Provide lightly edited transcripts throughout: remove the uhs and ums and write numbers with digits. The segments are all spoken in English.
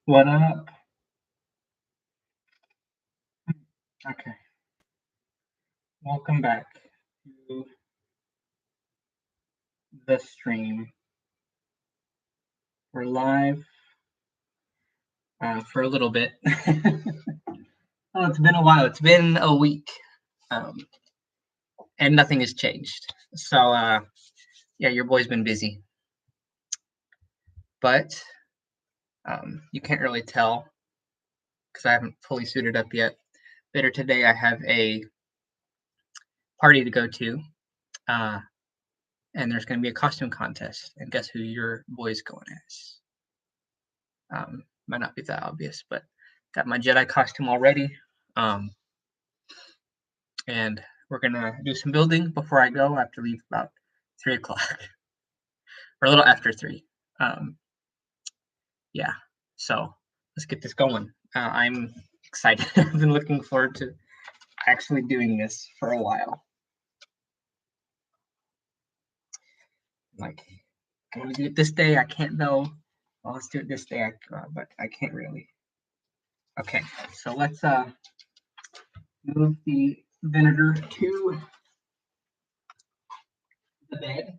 What up? Okay, welcome back to the stream. We're live for a little bit. Oh, it's been a while. It's been a week, and nothing has changed. So, yeah, your boy's been busy, but you can't really tell because I haven't fully suited up yet. Later today, I have a party to go to, and there's going to be a costume contest. And guess who your boy's going as? Might not be that obvious, but got my Jedi costume already. And we're gonna do some building before I go. I have to leave about 3 o'clock or a little after 3. Yeah, so let's get this going. I'm excited. I've been looking forward to actually doing this for a while. Like, I'm gonna do it this day. I can't though. Well, let's do it this day, but I can't really. Okay, so let's move the vinegar to the bed.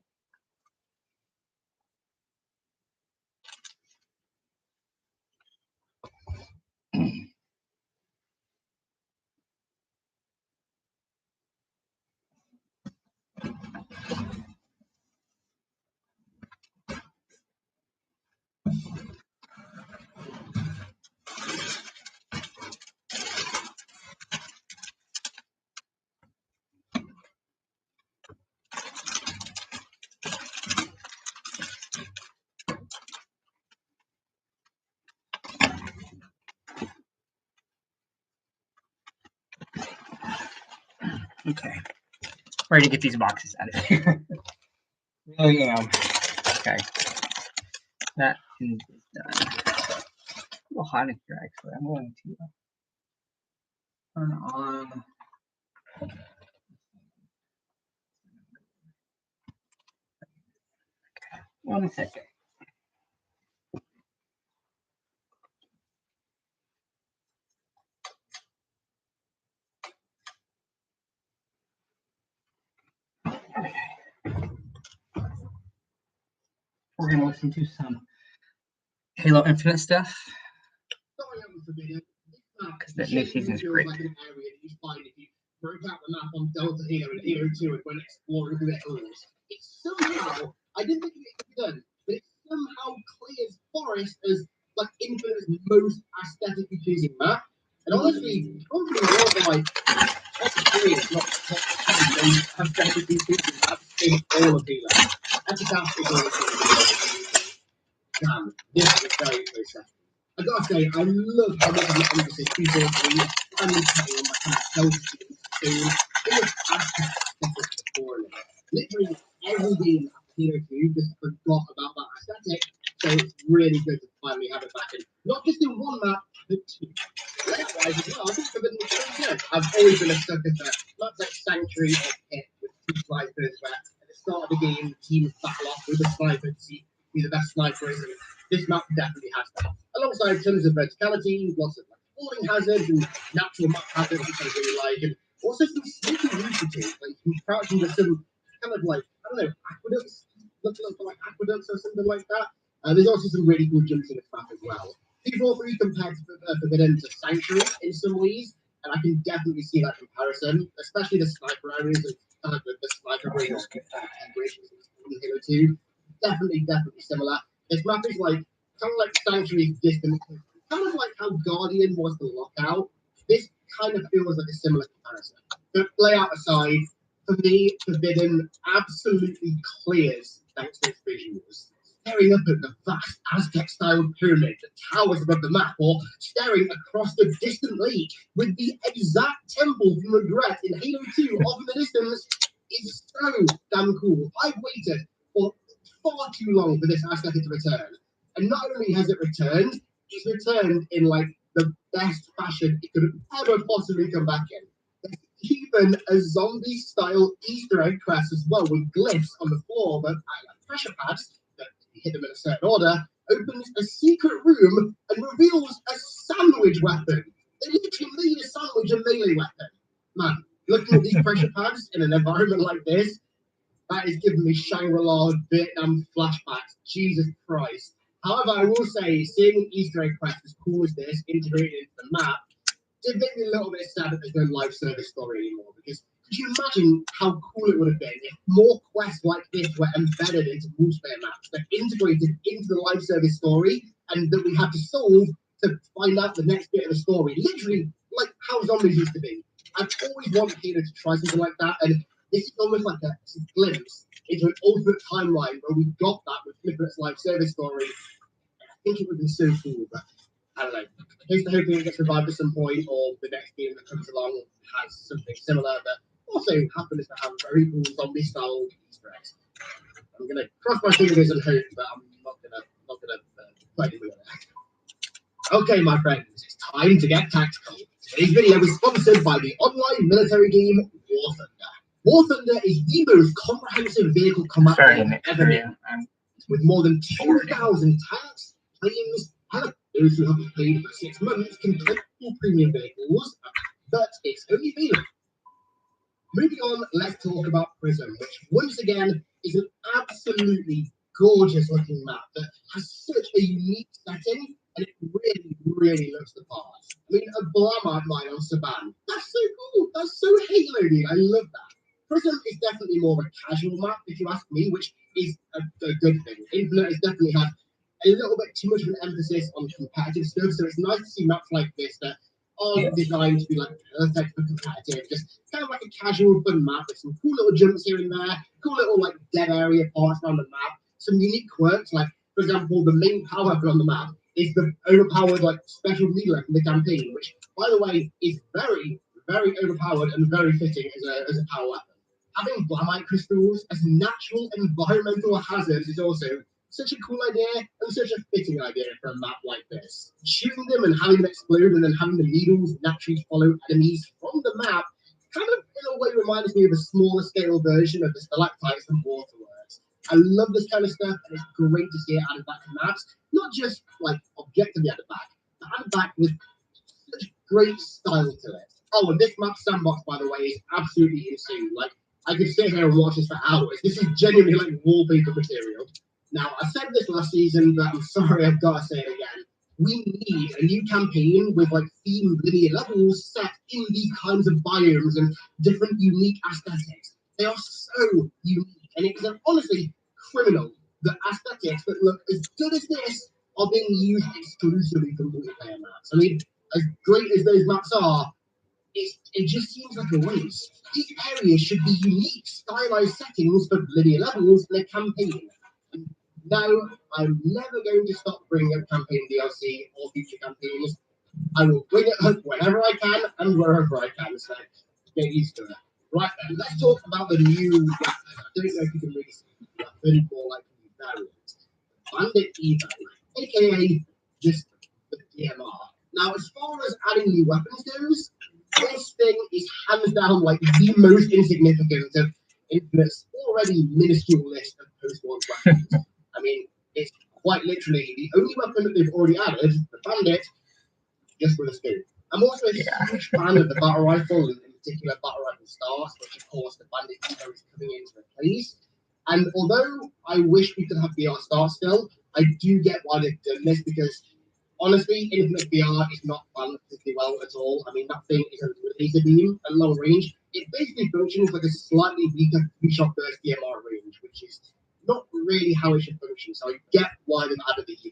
Okay, ready to get these boxes out of here. Really am. Okay, that is done. A little hot in here, actually. I'm going to turn on. Okay, 1 second. Okay. We're gonna listen to some Halo Infinite stuff because that new season is great. Broke out the map on Delta Halo and Halo 2 and went exploring through the hills. It's somehow, I didn't think it could be done, but it somehow clears Forest as like Infinite's most aesthetically pleasing map. And honestly, probably more than like top 3, if not top 2 most aesthetically pleasing maps in all of Halo. Epitaph is honestly damn, this is very, very sad. I gotta say, I love how much of the emphasis people agree and putting on my kind of health scene. It was aesthetic before. Literally every game after Halo 2 just forgot about that aesthetic. So it's really good to finally have it back in. Not just in one map, but 2. Likewise as well, I think Forbidden was pretty good. I've always been a sucker for maps like Sanctuary or Pit with 2 snipers where at the start of the game teams battle off with a sniper to see who the best sniper is. And this map definitely has that. Alongside tons of verticality, lots of like falling hazards and natural map hazards, which I really like, and also some sneaky routines, like you crouch into some kind of like, I don't know, aqueducts, looking like aqueducts or something like that. There's also some really cool jumps in this map as well. People really compared Forbidden to Sanctuary in some ways, and I can definitely see that comparison, especially the sniper areas and the sniper areas in Halo 2. Definitely similar. This map is like kind of like Sanctuary's distant, kind of like how Guardian was the lockout. This kind of feels like a similar comparison. But layout aside, for me, Forbidden absolutely clears thanks to its visuals. Staring up at the vast Aztec-style pyramid that towers above the map, or staring across the distant lake with the exact temple from Regret in Halo 2 off in the distance is so damn cool. I've waited for far too long for this aesthetic to return. And not only has it returned, it's returned in like the best fashion it could ever possibly come back in. There's even a zombie style Easter egg quest as well with glyphs on the floor, but like pressure pads that you hit them in a certain order opens a secret room and reveals a sandwich weapon. They literally made a sandwich a melee weapon. Man, looking at these pressure pads in an environment like this, that is giving me Shangri-La Vietnam flashbacks. Jesus Christ. However, I will say, seeing an Easter egg quest as cool as this integrated into the map did make me a little bit sad that there's no live service story anymore. Because could you imagine how cool it would have been if more quests like this were embedded into multiplayer maps that integrated into the live service story and that we had to solve to find out the next bit of the story? Literally, like how zombies used to be. I've always wanted Halo to try something like that, and this is almost like a glimpse into an alternate timeline where we got that with Flippert's live service story. I think it would be so cool, but I don't know. Here's the hoping it gets revived at some point, or the next game that comes along has something similar that also happens to have very cool zombie style Easter eggs. I'm gonna cross my fingers and hope, but I'm not gonna play with it. Okay, my friends, it's time to get tactical. Today's video is sponsored by the online military game War Thunder. War Thunder is the most comprehensive vehicle combat game ever made, with more than 2,000 tanks, planes, and those who have played for 6 months can play full premium vehicles, but it's only available. Moving on, let's talk about Prism, which once again is an absolutely gorgeous looking map that has such a unique setting, and it really looks the part. I mean, a Blamart mine on Saban. That's so cool. That's so Halo-y. I love that. Prism is definitely more of a casual map, if you ask me, which is a good thing. Infinite has definitely had a little bit too much of an emphasis on competitive stuff, so it's nice to see maps like this that aren't designed to be like perfect for competitive, just kind of like a casual fun map with some cool little jumps here and there, cool little like dead area parts around the map, some unique quirks, like for example, the main power weapon on the map is the overpowered like special melee from the campaign, which by the way is very overpowered and very fitting as a power weapon. Having Blamite crystals as natural environmental hazards is also such a cool idea and such a fitting idea for a map like this. Shooting them and having them explode and then having the needles naturally follow enemies from the map kind of in a way reminds me of a smaller scale version of the stalactites and waterworks. I love this kind of stuff, and it's great to see it added back to maps, not just like objectively added back, but added back with such great style to it. Oh, and this map sandbox, by the way, is absolutely insane. Like, I could sit here and watch this for hours. This is genuinely like wallpaper material. Now, I said this last season, but I'm sorry, I've got to say it again. We need a new campaign with like themed linear levels set in these kinds of biomes and different unique aesthetics. They are so unique, and it's honestly criminal that aesthetics that look as good as this are being used exclusively for multiplayer maps. I mean, as great as those maps are, it just seems like a waste. These areas should be unique, stylized settings for linear levels and a campaign. And no, I'm never going to stop bringing up campaign DLC or future campaigns. I will bring it up whenever I can and wherever I can, so get used to it. Right then, let's talk about the new weapon. I don't know if you can really see the weapon or like the variant. Bandit Evo, aka just the DMR. Now, as far as adding new weapons goes, this thing is hands down like the most insignificant of Infinite's already minuscule list of post-launch weapons. I mean, it's quite literally the only weapon that they've already added, the Bandit, just with a scoop. I'm also a huge fan of the battle rifle, and in particular battle rifle stars, which of course the Bandit Evo is coming in to replace. And although I wish we could have VR start still, I do get why they've done this because honestly, Infinite VR is not done particularly well at all. I mean, that thing is a laser beam at long range. It basically functions like a slightly weaker 3-shot burst DMR range, which is not really how it should function. So I get why they've added the Evo.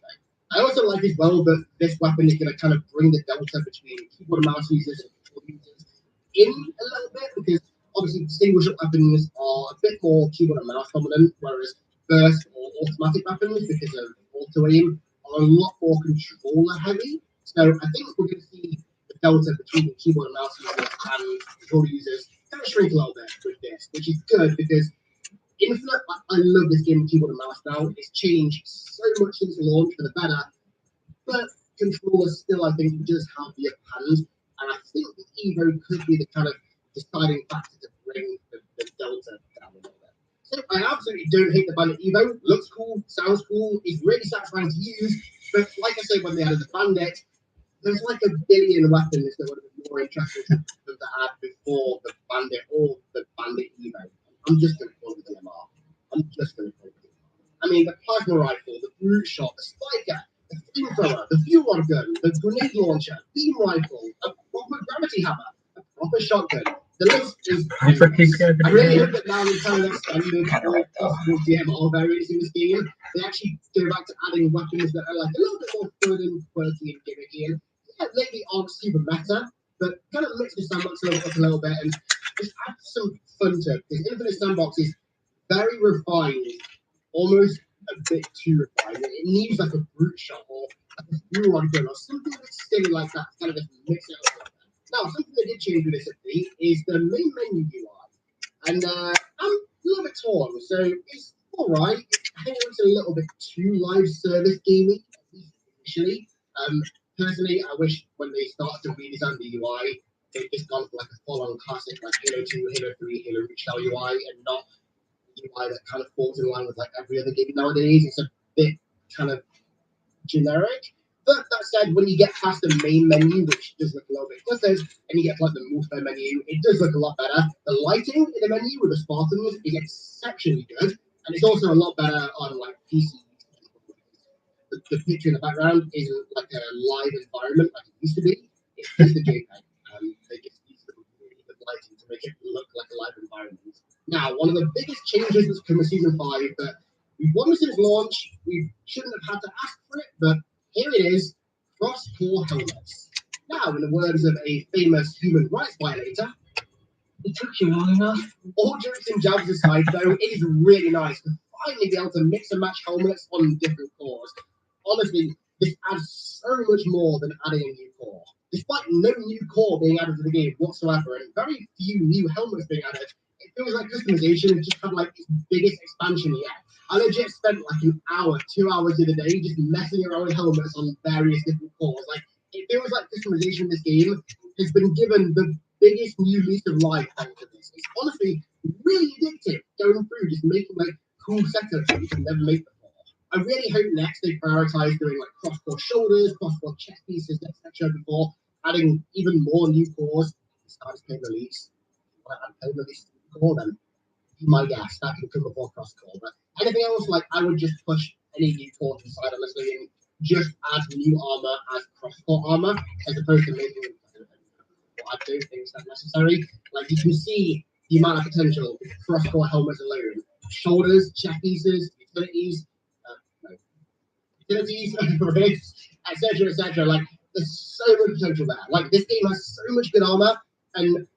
I also like as well that this weapon is going to kind of bring the delta between keyboard and mouse users and control users in a little bit, because obviously distinguished weapons are a bit more keyboard and mouse dominant, whereas burst or automatic weapons, because of auto aim, are a lot more controller heavy. So I think we're going to see the delta between the keyboard and mouse users and controller users kind of shrink a little bit with this, which is good because Infinite, I love this game with keyboard and mouse now. It's changed so much since launch for the better, but controllers still, I think, just have the upper hand. And I think the Evo could be the kind of deciding factor to bring the delta down a little bit. So I absolutely don't hate the Bandit Evo. Looks cool, sounds cool, is really satisfying to use. But like I said, when they added the Bandit, there's like a billion weapons that would have been more interesting to them to add before the Bandit or the Bandit Evo. I'm just going to call it the MR. I'm just going to call it the MR. I mean, the plasma rifle, the brute shot, the spiker, the flamethrower, the fuel rod gun, the grenade launcher, beam rifle, a proper gravity hammer, a proper shotgun. The list is endless. I really hope that now we've kind of extended all possible DMR variants in this game. They actually go back to adding weapons that are like a little bit more fun and quirky and gimmicky. And yeah, maybe aren't super meta, but kind of mix the sandbox up a little bit and just add some fun to it. Because Infinite Sandbox is very refined, almost a bit too refined. It needs like a brute shot or like a fuel rod gun or something that's silly like that to kind of just mix it up. Now, something that did change with this update is the main menu UI. And I'm a little bit torn, so it's alright. I think it's a little bit too live service gaming, at least initially. Personally, I wish when they started to redesign the UI, they'd just gone for like a full-on classic like Halo 2, Halo 3, Halo Reach style UI, and not UI that kind of falls in line with like every other game nowadays. It's a bit kind of generic. But that said, when you get past the main menu, which does look a little bit cluttered, and you get to like the multiplayer menu, it does look a lot better. The lighting in the menu with the Spartans is exceptionally good, and it's also a lot better on like PC. The picture in the background isn't like a live environment like it used to be. It's just a JPEG. They just use the really good lighting to make it look like a live environment. Now, one of the biggest changes that's come in Season 5 that we've wanted since launch, we shouldn't have had to ask for it, but here it is, cross-core helmets. Now, in the words of a famous human rights violator, it took you long enough. All jokes and jabs aside, though, it is really nice to finally be able to mix and match helmets on different cores. Honestly, this adds so much more than adding a new core. Despite no new core being added to the game whatsoever, and very few new helmets being added, it feels like customization has just had like its biggest expansion yet. I legit spent like an hour, 2 hours of the day just messing around with helmets on various different cores. Like, it feels like customization in this game has been given the biggest new lease of life thanks to this. It's honestly really addictive going through just making like cool setups that you can never make before. I really hope next they prioritize doing like cross-core shoulders, cross-core chest pieces, etc. before adding even more new cores. Starts playing the lease. When I play the lease core, then be my guess that can come before cross-core. But anything else, like I would just push any new core inside honestly and just add new armor as cross-core armor as opposed to making what I don't think is that necessary. Like you can see the amount of potential with cross-core helmets alone. Shoulders, chest pieces, utilities, etc., etc. Like, there's so much potential there. Like, this game has so much good armor, and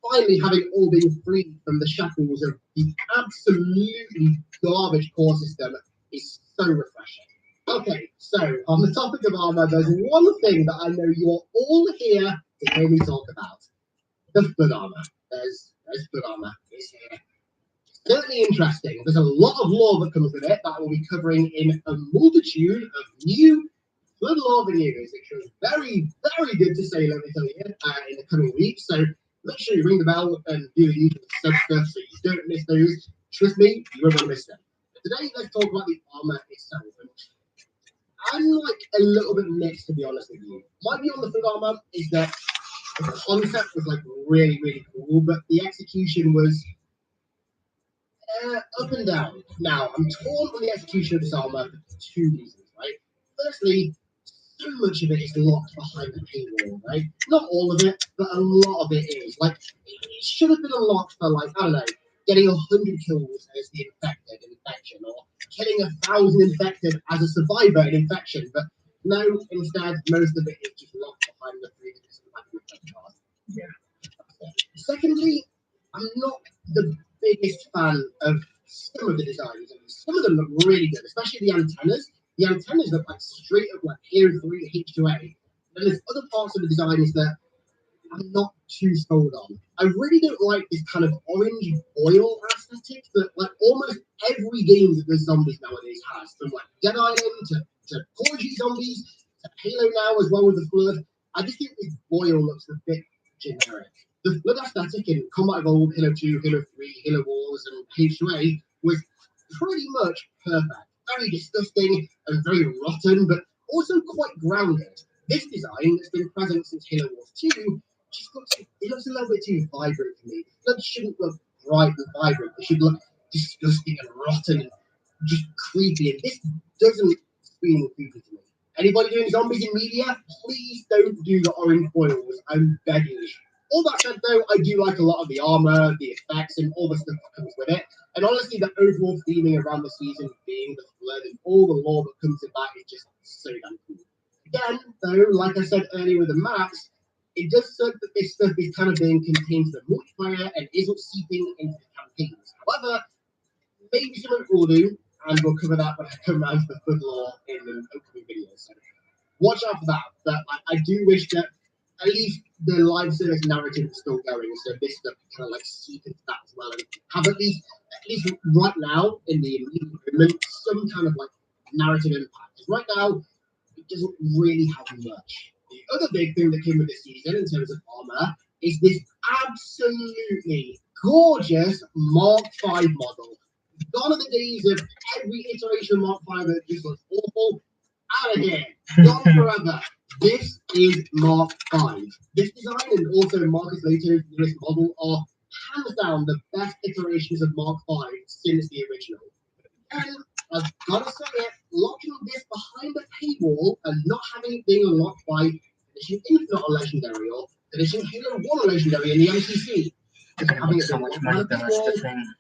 finally having all been freed from the shackles of the absolutely garbage core system is so refreshing. Okay, so on the topic of armor, there's one thing that I know you're all here to hear me talk about. The foot armor. There's foot armor. It's here. Certainly interesting. There's a lot of lore that comes with it that we'll be covering in a multitude of new good lore videos, which was very, very good to say, let me tell you, in the coming weeks. So make sure you ring the bell and do the usual sub stuff so you don't miss those. Trust me, you won't want to miss them. But today, let's talk about the armor itself. And I'm like a little bit mixed, to be honest with you. My view on the foot armor is that the concept was like really, really cool, but the execution was up and down. Now, I'm torn on the execution of this armor for two reasons, right? Firstly, so much of it is locked behind the paywall, right? Not all of it, but a lot of it is. Like, it should have been unlocked for, like, I don't know, getting 100 kills as the infected in infection, or killing 1,000 infected as a survivor in infection. But no, instead, most of it is just locked behind the 3 card. Yeah. Secondly, I'm not the biggest fan of some of the designs. I mean, some of them look really good, especially the antennas. The antennas look like straight up like Hero 3 H2A. And there's other parts of the designs that I'm not too sold on. I really don't like this kind of orange oil aesthetic that like almost every game that there's zombies nowadays has. From like Dead Island to Porgy zombies to Halo now as well with the Flood. I just think this oil looks a bit generic. The Flood aesthetic in Combat Evolved, Halo 2, Halo 3, Halo Wars, and H2A was pretty much perfect. Very disgusting and very rotten, but also quite grounded. This design that's been present since Halo Wars 2 just looks a little bit too vibrant for me. It shouldn't look bright and vibrant. It should look disgusting and rotten and just creepy. And this doesn't scream creepy to me. Anybody doing zombies in media, please don't do the orange foils. I'm begging you. All that said, though, I do like a lot of the armor, the effects, and all the stuff that comes with it. And honestly, the overall theming around the season being the flood and all the lore that comes with that is just so damn cool. Again, though, like I said earlier with the maps, it does suck that this stuff is kind of being contained to the multiplayer and isn't seeping into the campaigns. However, maybe something will do, and we'll cover that when I come around to the flood lore in the upcoming videos. So watch out for that. But I do wish that at least the live service narrative is still going, so this stuff can kind of like seep into that as well, and have at least right now in the immediate moment some kind of like narrative impact. Because right now it doesn't really have much. The other big thing that came with this season in terms of armor is this absolutely gorgeous Mark V model. Gone are the days of every iteration of Mark V that just looks awful. Out of here. Gone forever. This is Mark V. This design and also Marcus Lato's newest model are hands down the best iterations of Mark V since the original. And I've got to say it, locking this behind a paywall and not having it being unlocked by Edition Infinite or Legendary or Edition Halo 1 or Legendary in the MCC. It's going to make so much money the rest of the thing.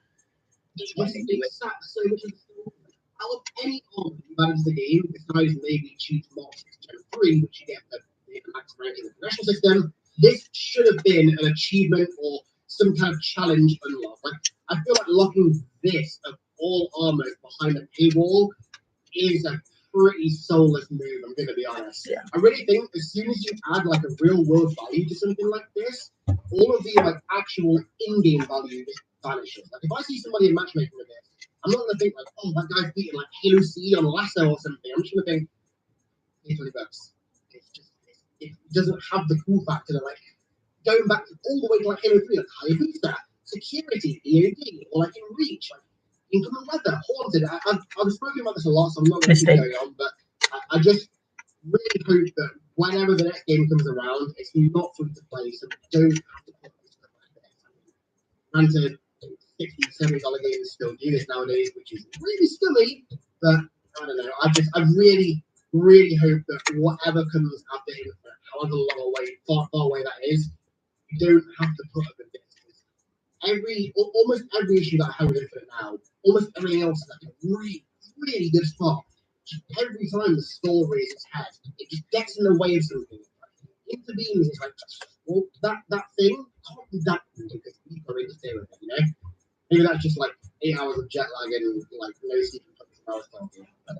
It saps so much of the story. Out of any armor you add into the game, besides maybe choose Mark 6 Gen 3, which you get the max rank in the progression system, this should have been an achievement or some kind of challenge unlock. Like, I feel like locking this of all armors behind a paywall is a pretty soulless move, I'm going to be honest. Yeah. I really think as soon as you add like a real world value to something like this, all of the like actual in-game value just vanishes. Like if I see somebody in matchmaking with this, I'm not going to think like, oh, that guy's beating like Halo C on Lasso or something. I'm just going to think, hey, $20. It doesn't have the cool factor that like going back all the way to like Halo 3, like Hayabusa, security, EOD, or like in Reach, like inclement weather, haunted. I've spoken about this a lot, so I'm not going to keep going on, but I just really hope that whenever the next game comes around, it's not free to play, so we don't have to put this stuff like this. Granted, $60, $70 games still do this nowadays, which is really scummy, but I don't know. I really, really hope that whatever comes after Infinite, however long away, far away that is, you don't have to put up with this. Almost every issue that I have with Infinite now, almost everything else is like a really, really good spot. Just every time the story is its head, it just gets in the way of something. Intervenes, it's like, well, that thing can't be that good because people are interfering with it, you know? Maybe that's just like 8 hours of jet lag and like no sleep for hours talking. But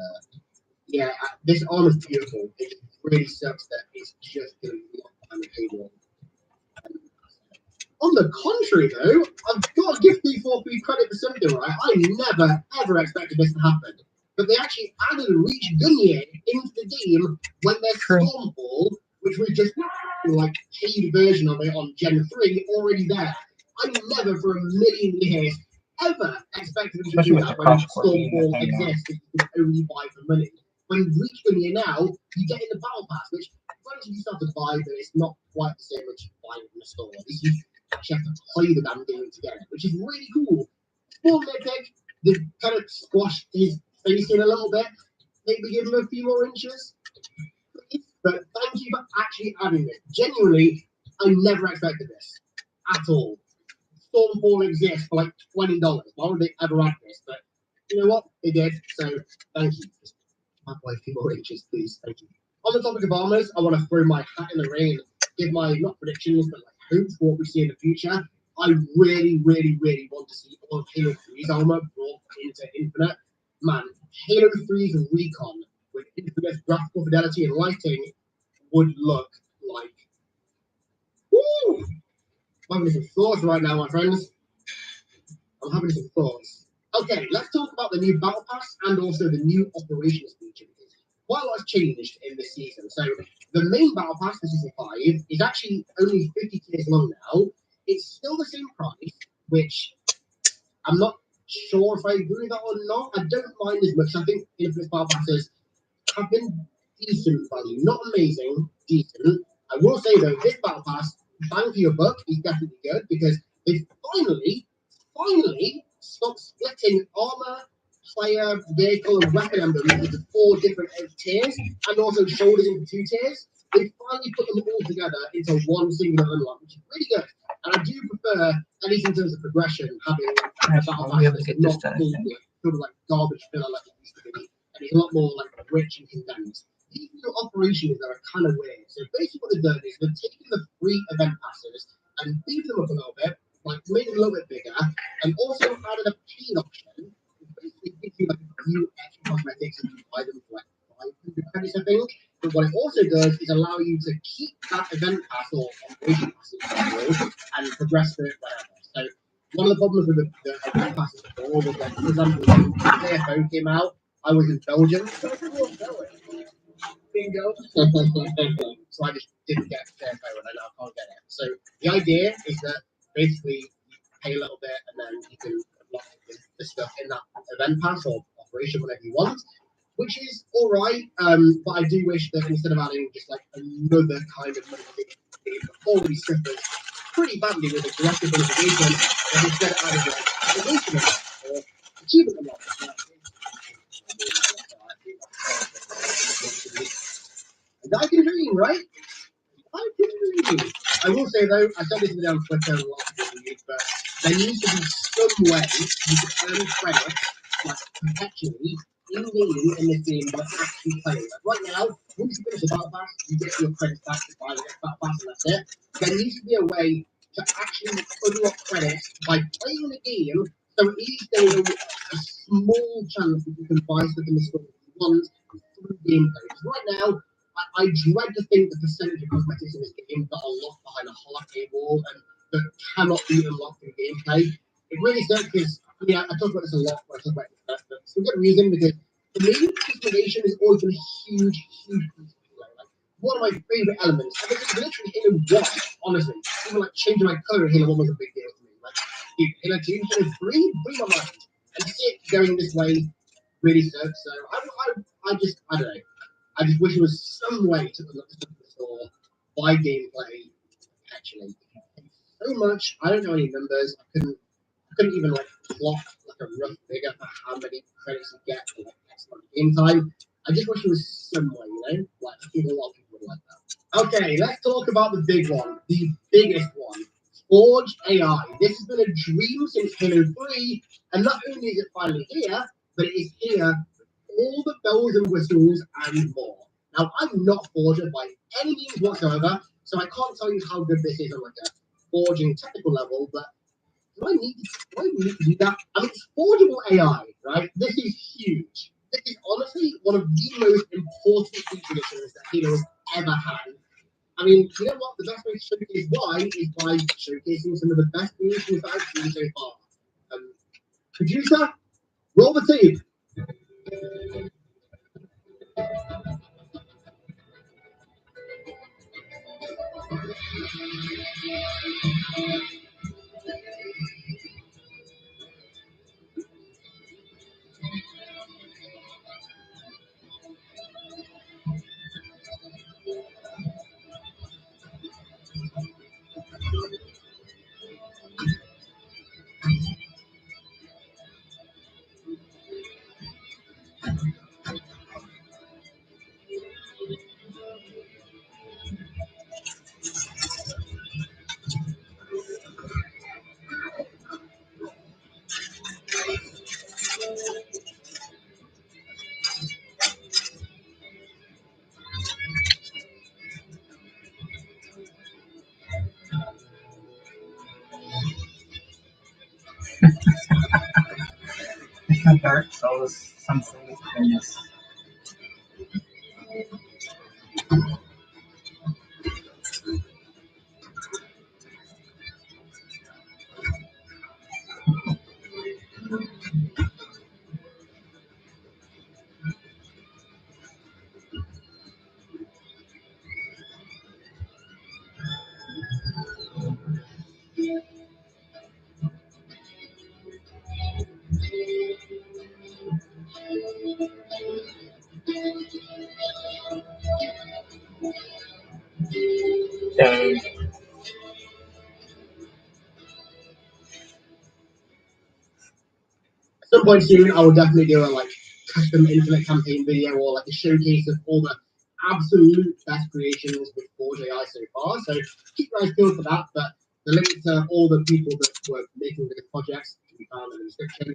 yeah, this armor is beautiful. It really sucks that it's just going to be locked behind the table. On the contrary, though, I've got to give P4P credit for something, right? I never, ever expected this to happen. But they actually added Reach Gunye into the game when there's Stormfall, which was just like paid version of it on Gen 3 already there. I never for a million years ever expected them to do that when Stormfall exists and you can only buy for money. When Reach Gunye now, you get in the Battle Pass, which granted you start to buy, but it's not quite the same as you buy it in the store. You actually have to play the damn game to get it, which is really cool. Small nitpick, they've kind of squashed his face in a little bit, maybe give him a few more inches. But thank you for actually adding this. Genuinely, I never expected this at all. Stormfall exists for like $20. Why would they ever add this? But you know what? They did. So thank you. Just add a few more inches, please. Thank you. On the topic of armors, I want to throw my hat in the ring and give my not predictions, but like hopes for what we see in the future. I really, really, really want to see all of Halo 3's armor brought into Infinite. Man, Halo 3's Recon with infinite graphical fidelity and lighting would look like. Woo! I'm having some thoughts right now, my friends. I'm having some thoughts. Okay, let's talk about the new Battle Pass and also the new operations feature. Quite a lot has changed in this season. So the main Battle Pass for Season 5 is actually only 50 tiers long now. It's still the same price, which I'm not sure if I agree with that or not. I don't mind as much. I think Infinite Battle Passes have been decent value, not amazing, decent. I will say though, this Battle Pass, bang for your buck, is definitely good because they finally stopped splitting armor, player, vehicle, and weapon emblems into 4 different tiers, and also shoulders into 2 tiers. They finally put them all together into one singular unlock, which is really good. And I do prefer, at least in terms of progression, having a battle pass that's not full of like garbage filler like it used to be, and it's a lot more like rich and condensed. These new operations that are kind of weird. So basically, what they've done is they've taken the free event passes and beefed them up a little bit, like made them a little bit bigger, and also added a paid option, which basically gives you like a few extra cosmetics and you buy them for like 500 credits, I think. But what it also does is allow you to keep that event pass or operation pass and progress through it wherever. So one of the problems with the event passes before was that, for example, when KFO came out, I was in Belgium, so I said, "Well, bingo." So I just didn't get KFO and I now can't get it. So the idea is that basically you pay a little bit and then you can unlock the stuff in that event pass or operation, whatever you want, which is all right. But I do wish that instead of adding just like another kind of money game that already suffers pretty badly with aggressive engagement, that instead added like engagement or achievement unlock. I can dream, right? I can dream. I will say though, I said this in on Twitter a lot of people use, but there needs to be some way you can earn credit like perpetually in game in this game by actually playing. Like right now, once you finish the battle pass, you get your credits back to buy the next battle pass and that's it. There needs to be a way to actually unlock credits by playing the game, so at least there is a small chance that you can buy stuff in the store that you want through gameplay. Because right now, I dread to think the percentage of cosmetics in this game that are locked behind a hard paywall and that cannot be unlocked in gameplay. It really sucks because I talk about this a lot when I talk about this, but for good reason because for me, customization has always been a huge, huge piece of play. Like one of my favorite elements, and this is literally Halo 1, honestly. Even like changing my color in Halo 1 was a big deal for me. Like Halo 2, Halo 3, blew my mind. And to see it going this way really sucks. So I don't know. I just wish there was some way to unlock stuff in the store by gameplay. Actually, so much. I don't know any numbers. I couldn't even like plot like a rough figure for how many credits you get for like X amount of game time. I just wish there was some way, Like I think a lot of people would like that. Okay, let's talk about the big one, the biggest one. Forge AI. This has been a dream since Halo 3, and not only is it finally here, but it is here all the bells and whistles and more. Now, I'm not Forger by any means whatsoever, so I can't tell you how good this is on like a forging technical level, but do I need to do that? I mean, it's forgeable AI, right? This is huge. This is honestly one of the most important feature additions that Halo has ever had. I mean, you know what? The best way to showcase why is by showcasing some of the best creations that I've seen so far. Producer, roll the tape. Dark Souls, something goodness. point soon, I will definitely do a like custom infinite campaign video or like a showcase of all the absolute best creations with Forge AI so far. So keep your eyes peeled for that. But the link to all the people that were making the projects can be found in the description.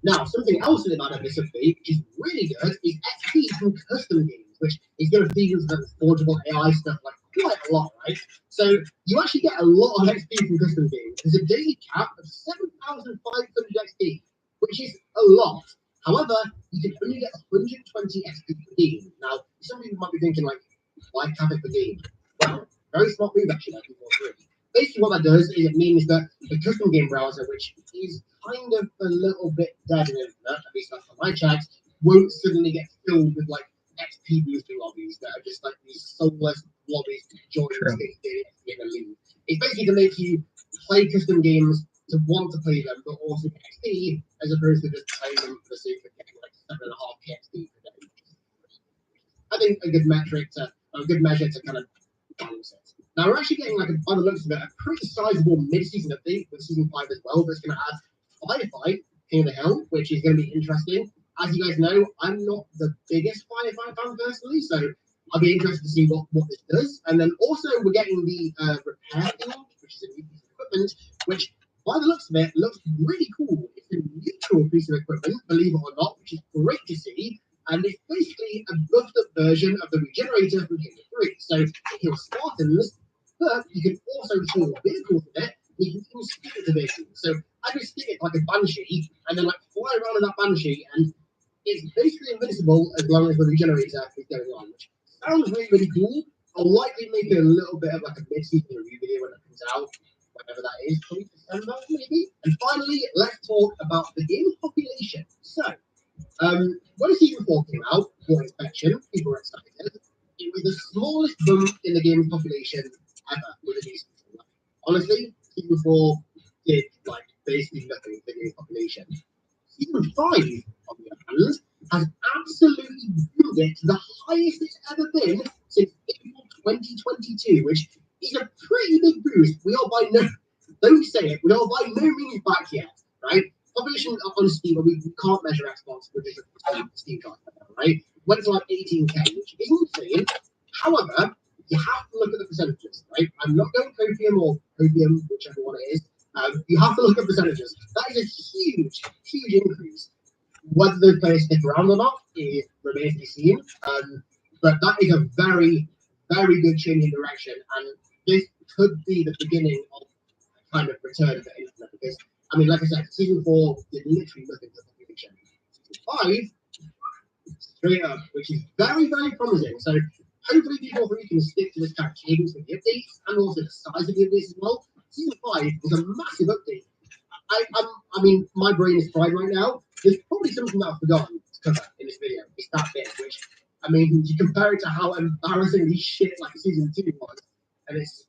Now, something else about this update, which is really good, is XP from custom games, which is going to feed into the forgeable AI stuff like quite a lot, right? So you actually get a lot of XP from custom games. There's a daily cap of 7,500 XP, which is a lot. However, you can only get 120 XP per game. Now, some people might be thinking, like, why cap it per game? Well, very smart move, actually, I think, basically what that does is it means that the custom game browser, which is kind of a little bit dead in Infinite, at least that's on my checks, won't suddenly get filled with like XP boosting lobbies that are just like these soulless lobbies to join in a league. It's basically to make you play custom games to want to play them, but also get XP, as opposed to just playing them for the sake of getting like 7.5 XP per day. I think a good measure to kind of balance it. Now we're actually getting like by the looks of it, a pretty sizable mid-season update with season 5 as well. That's going to add Firefight King of the Hill, which is going to be interesting. As you guys know, I'm not the biggest Firefight fan personally, so I'll be interested to see what this does. And then also we're getting the repair thing, which is a new piece of equipment, which by the looks of it looks really cool. It's a neutral piece of equipment, believe it or not, which is great to see. And it's basically a buffed up version of the regenerator from Halo 3. So it heals Spartans, but you can also heal vehicles with it. You can even stick it to vehicles. So I can stick it like a banshee and then like fly around in that banshee, and it's basically invincible as long as the regenerator is going on, which sounds really, really cool. I'll likely make a little bit of like a mid-season review video when it comes out, whenever that is, probably December maybe. And finally, let's talk about the game's population. So when Season 4 came out, for inspection, people were excited. It was the smallest bump in the game's population ever with a new season. Honestly, Season 4 did like basically nothing for the game's population. Season 5, on the other hand, has absolutely boomed it to the highest it's ever been since April 2022, which is a pretty big boost. We are by no, don't say it, we are by no means back yet, right? Population on Steam, we can't measure Xbox with just a Steam chart, right? Went to like 18k, which isn't insane. However, you have to look at the percentages, right? I'm not going copium or copium, whichever one it is. You have to look at percentages. That is a huge, huge increase. Whether those players stick around or not, it remains to be seen. But that is a very, very good change in direction, and this could be the beginning of a kind of return to Infinite, because I mean, like I said, Season 4 did literally nothing to the population. Season 5, straight up, which is very, very promising. So hopefully people can stick to this kind of cadence with the updates and also the size of the updates as well. Season 5 was a massive update. I mean, my brain is fried right now. There's probably something that I've forgotten to cover in this video. It's that big, which, I mean, you compare it to how embarrassingly shit like Season 2 was, and it's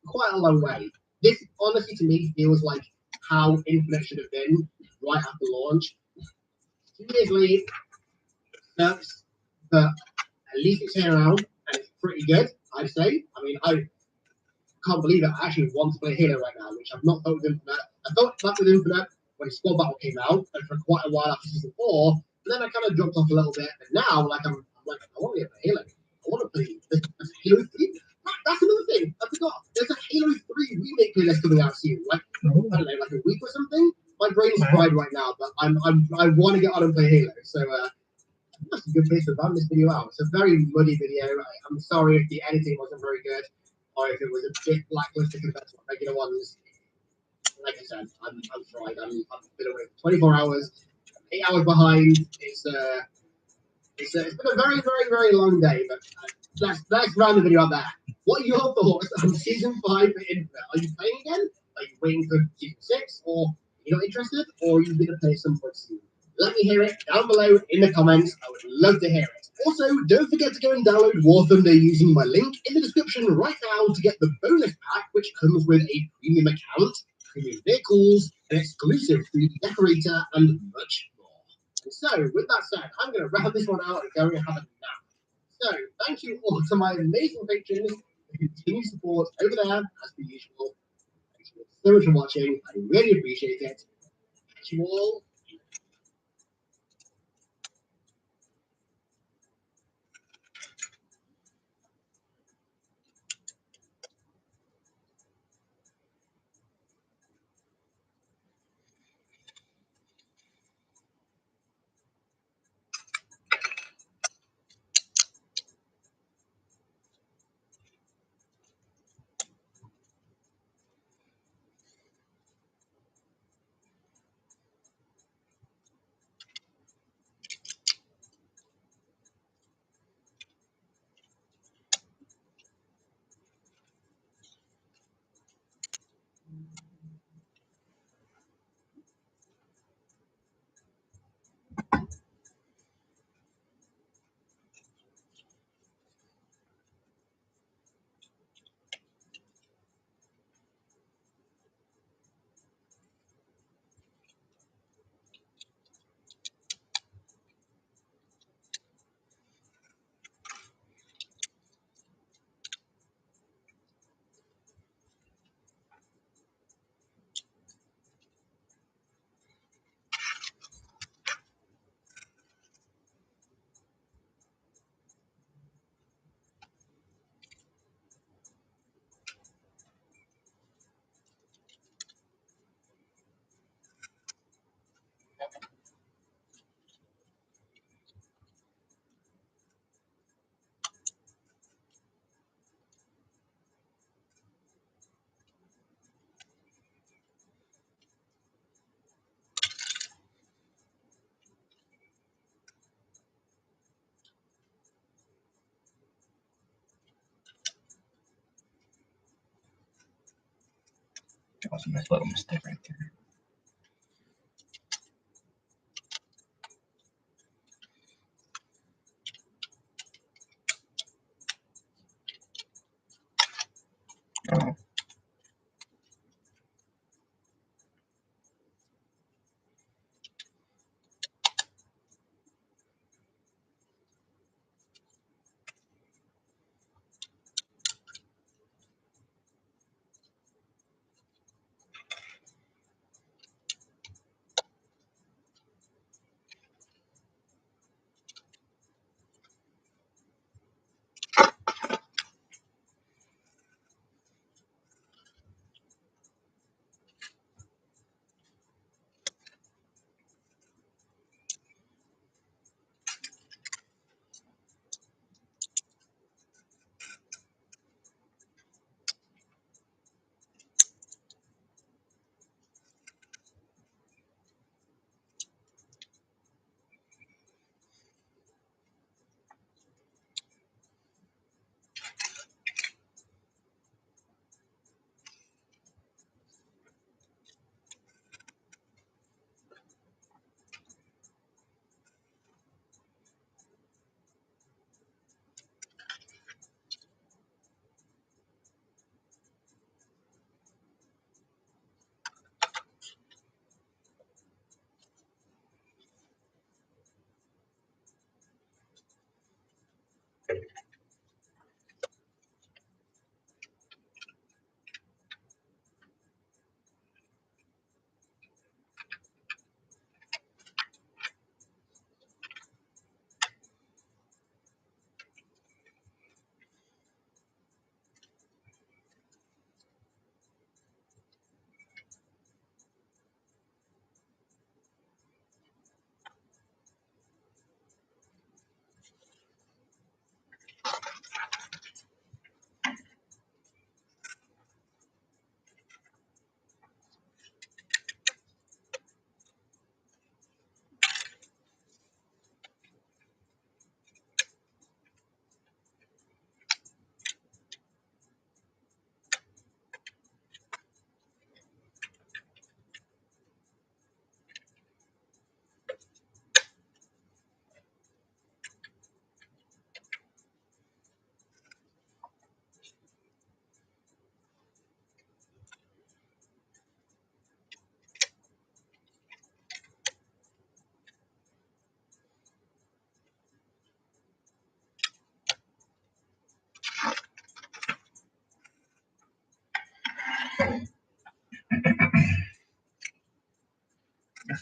quite a long way. This, honestly, to me, feels like how Infinite should have been right after launch. 2 years late, sucks, but at least it's here around, and it's pretty good, I'd say. I mean, I can't believe it. I actually want to play Halo right now, which I've not felt with Infinite. I felt that with Infinite when Squad Battle came out, and for quite a while after Season 4, and then I kind of dropped off a little bit, and now, like, I'm like, I want to play Halo. I want to play this Halo 3. That's another thing I forgot. There's a Halo 3 remake playlist coming out soon, like, I don't know, like a week or something. My brain is fried right now, but I want to get on and play Halo, so that's a good place to run this video out. It's a very muddy video. I'm sorry if the editing wasn't very good, or if it was a bit lackluster compared to my regular ones. Like I said, I'm fried. I've been away for 24 hours, 8 hours behind. It's been a very, very, very long day, but let's round the video up there. What are your thoughts on Season 5 for Infinite? Are you playing again? Are you waiting for Season 6? Or you're not interested? Or are you going to play some point soon? Let me hear it down below in the comments. I would love to hear it. Also, don't forget to go and download War Thunder using my link in the description right now to get the bonus pack, which comes with a premium account, premium vehicles, an exclusive 3D decorator, and much more. And so, with that said, I'm going to wrap this one out and go and have a nap. So, thank you all to my amazing patrons for continued support over there, as per usual. Thank you so much for watching. I really appreciate it. actual. That was a nice little mistake right there. Oh.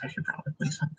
I should probably play something.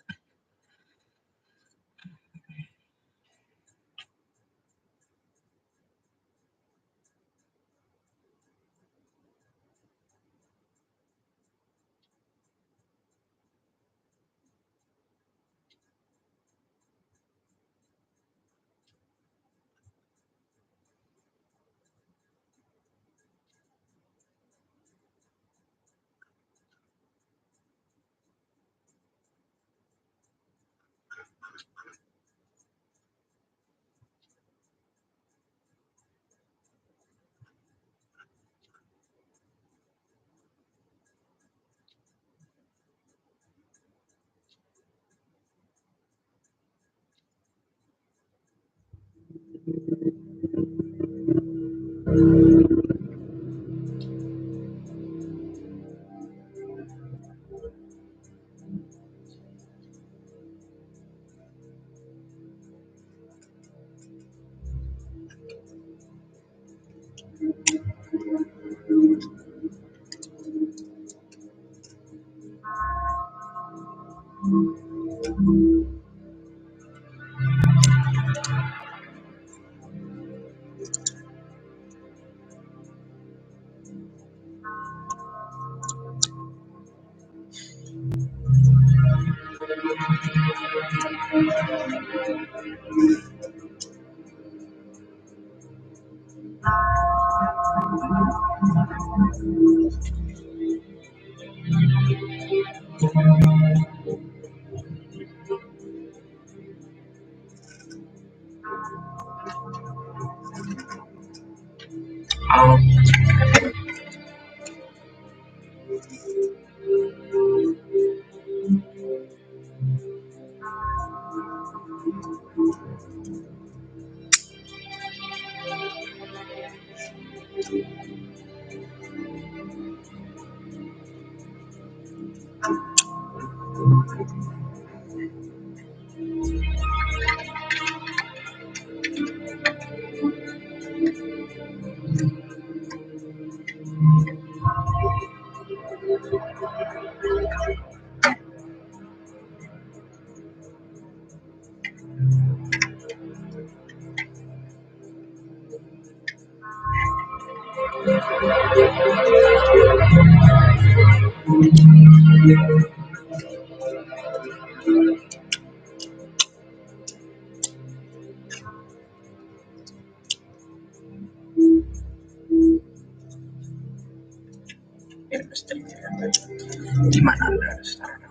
Made a mistake there, but you might not notice. I don't know.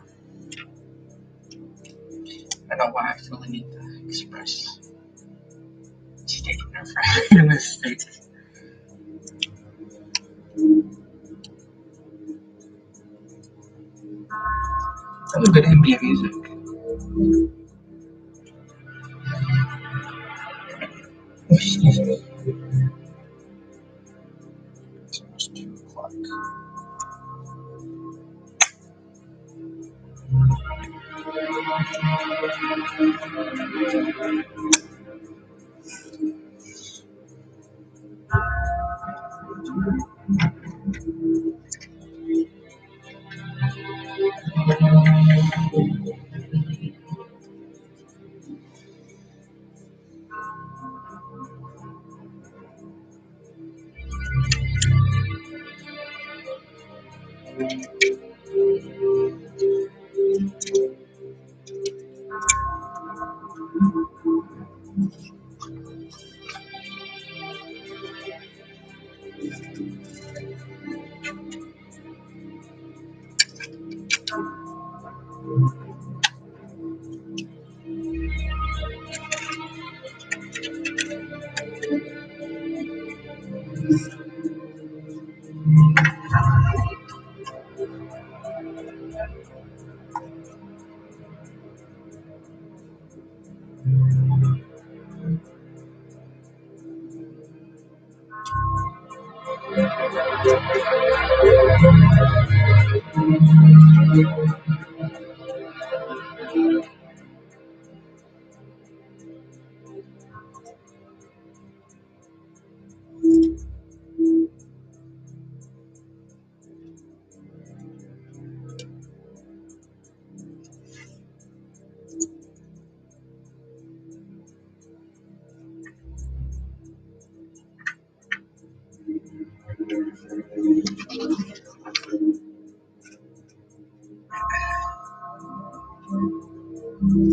I don't know why I feel the need to express statement for a mistake. That was good ambient music. Excuse me. It's almost 2 o'clock. There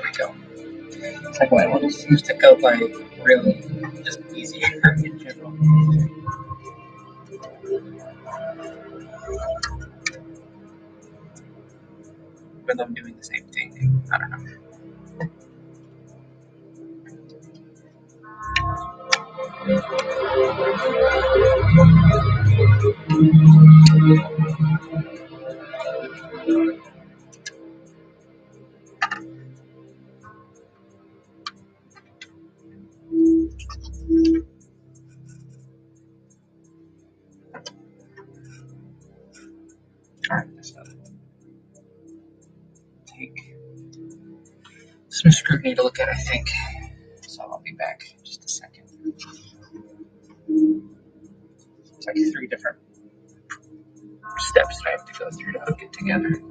we go. It's like my little seems to go by really just easier in general. But I'm doing the same thing. I don't know. Alright, so take some scrutiny to look at, I think. So I'll be back in just a second. It's like 3 different steps that I have to go through to hook it together.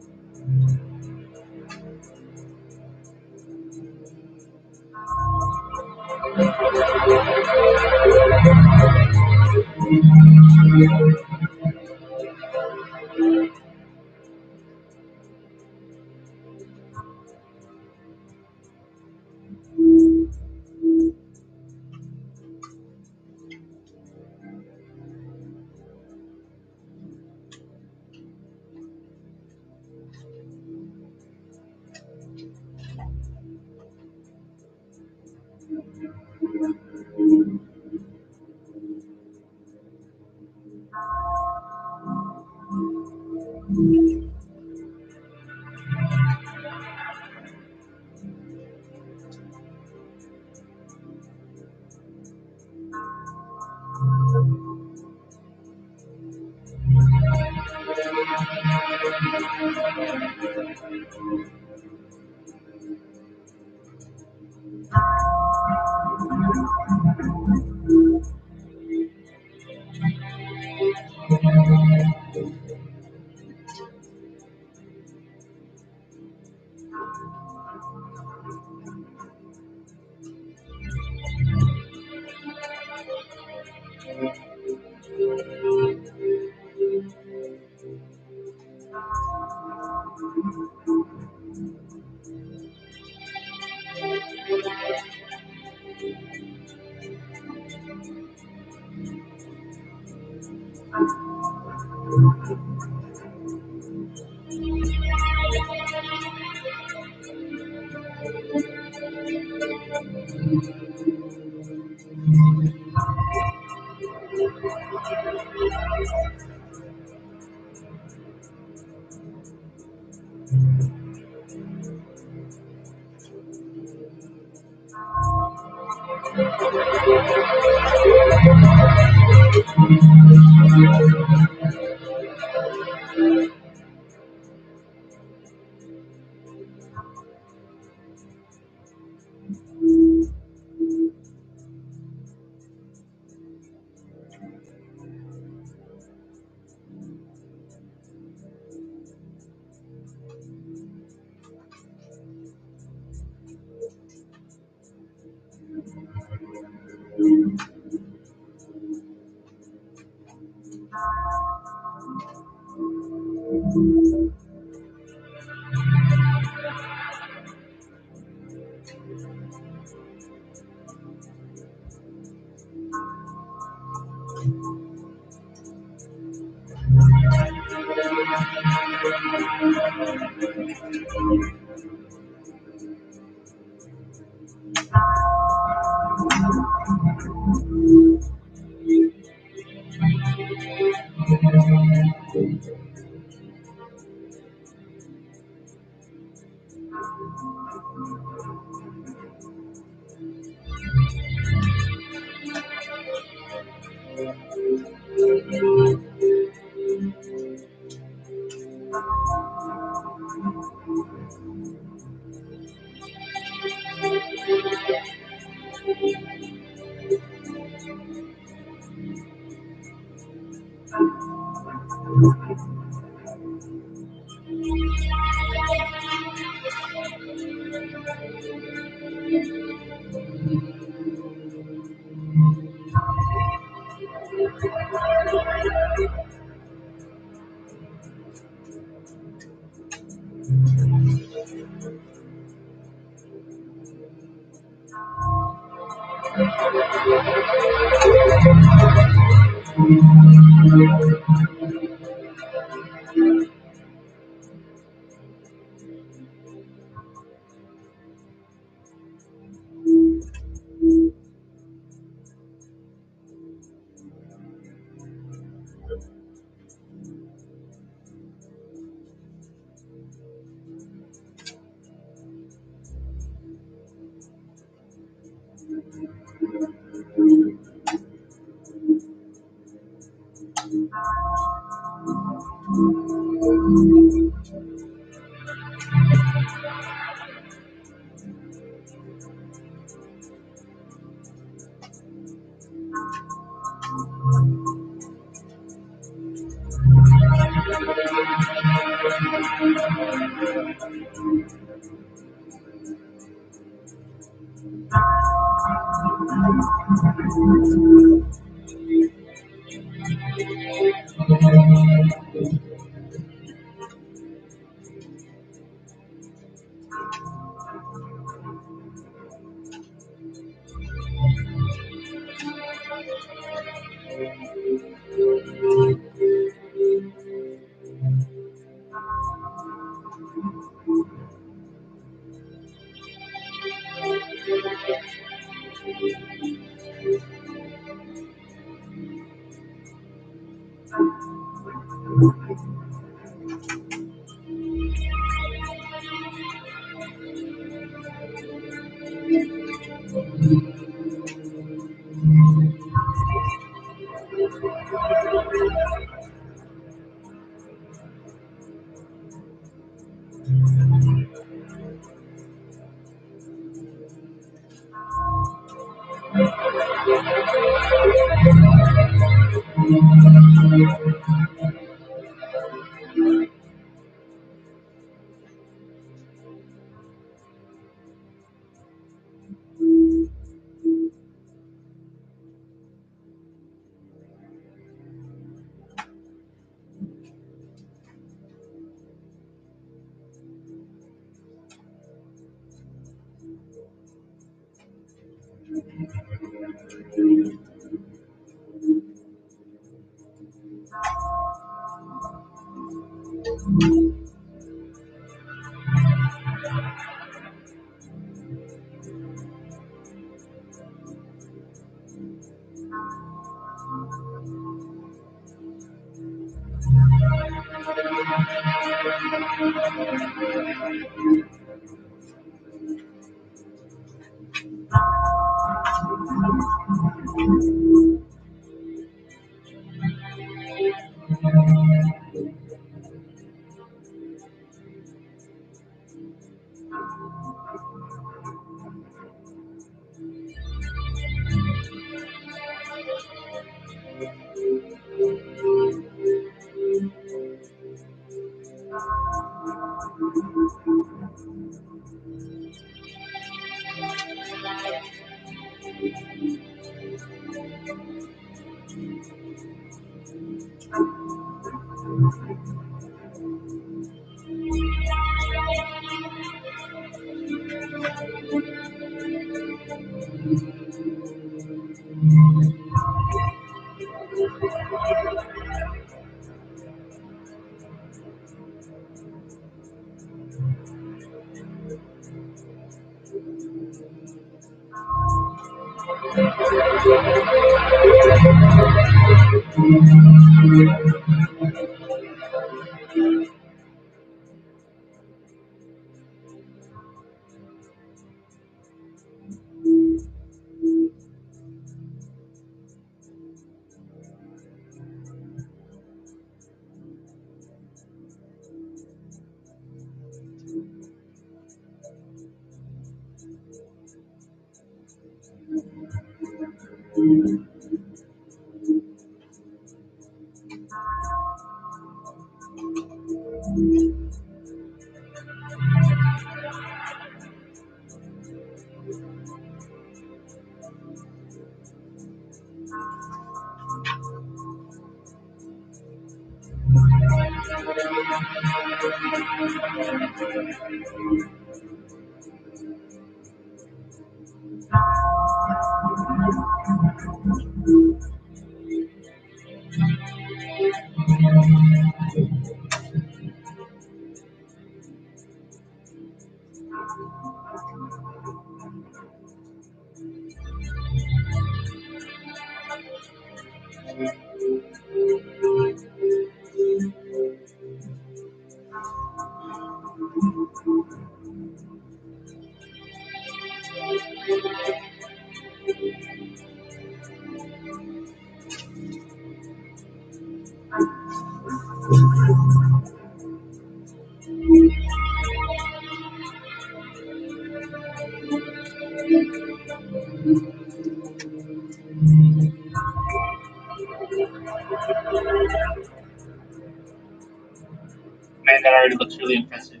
Man, that already looks really impressive.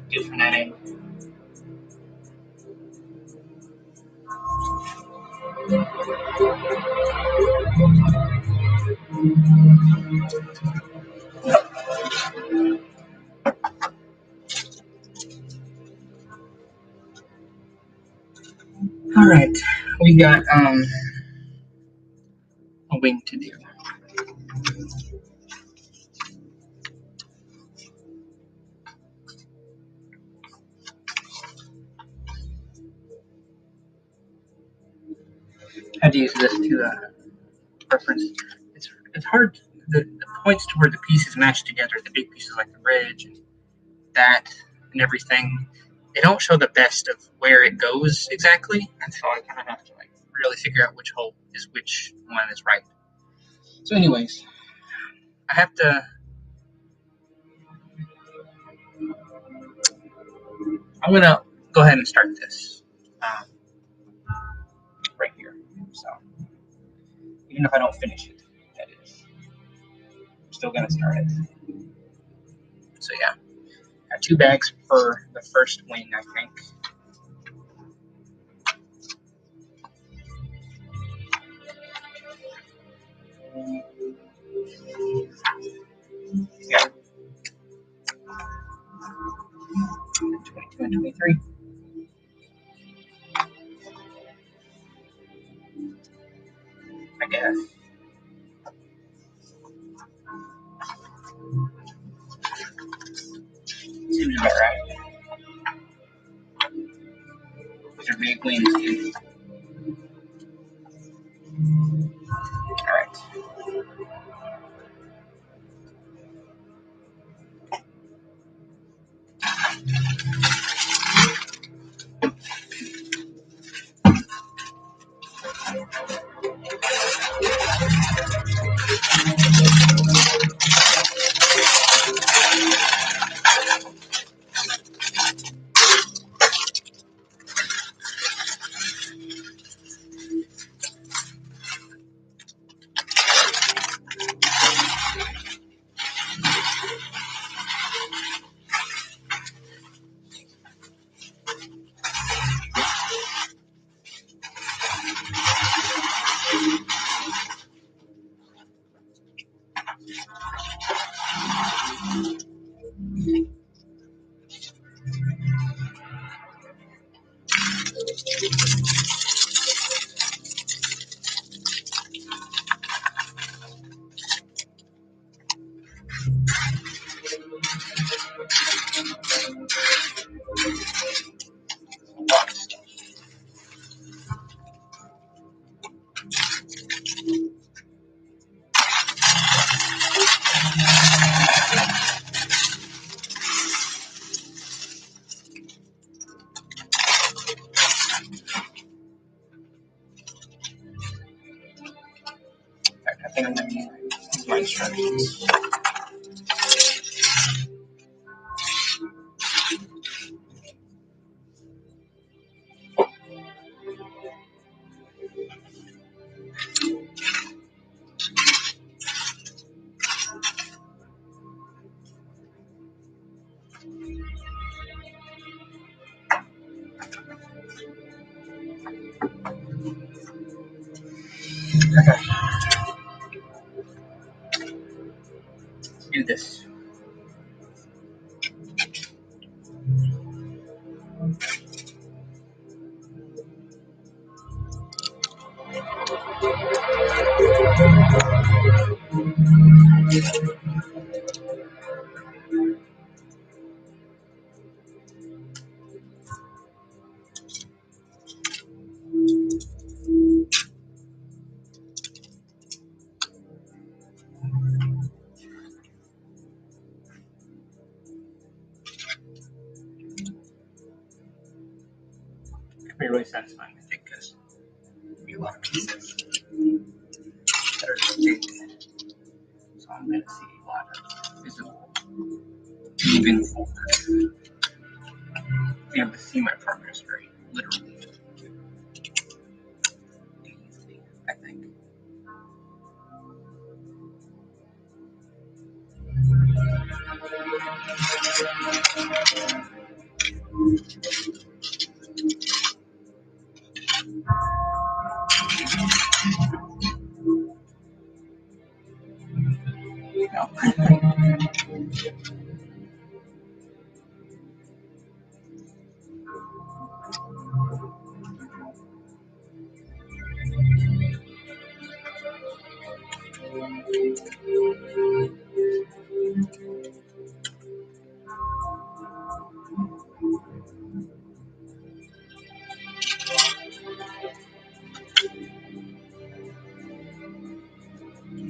Good from that angle. All right, we got a wing to do. I had to use this to reference. It's hard. The points to where the pieces match together, the big pieces like the bridge and that and everything, they don't show the best of where it goes exactly, and so I kind of have to like really figure out which hole is which one is right. So, anyways, I have to. I'm gonna go ahead and start this right here. So, even if I don't finish it, that is, I'm still gonna start it. So yeah, got 2 bags per the first wing, I think. Yeah, 22 and 23. I guess. Seems about right. These are big wings, dude. Alright. And then here's my instructions. Do this. It can be really satisfying, I think, because we have a lot of pieces that are distinct. So I'm going to see a lot of visible moving forward. Be able to see my progress very literally. Easily, I think. No.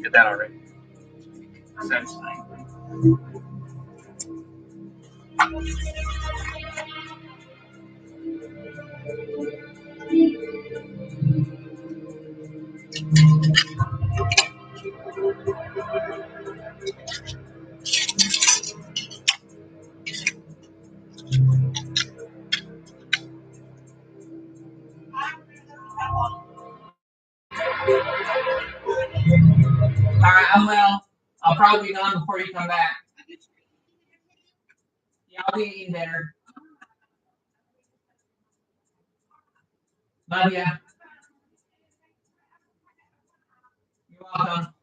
Get that already. Satisfying. Alright, I will. I'll probably be gone before you come back. Yeah, I'll be eating dinner. Love ya. You're welcome.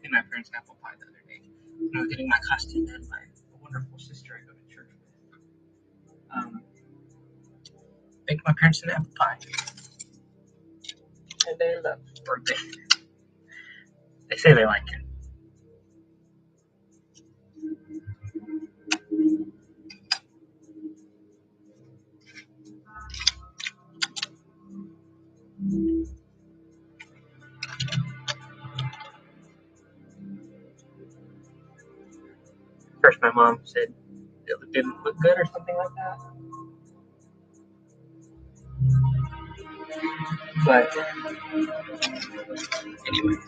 In my parents' apple pie the other day. When I was getting my costume done by a wonderful sister I go to church with. Baked my parents an apple pie. And they love birthday. They say they like it. First, my mom said it didn't look good or something like that. But, anyways.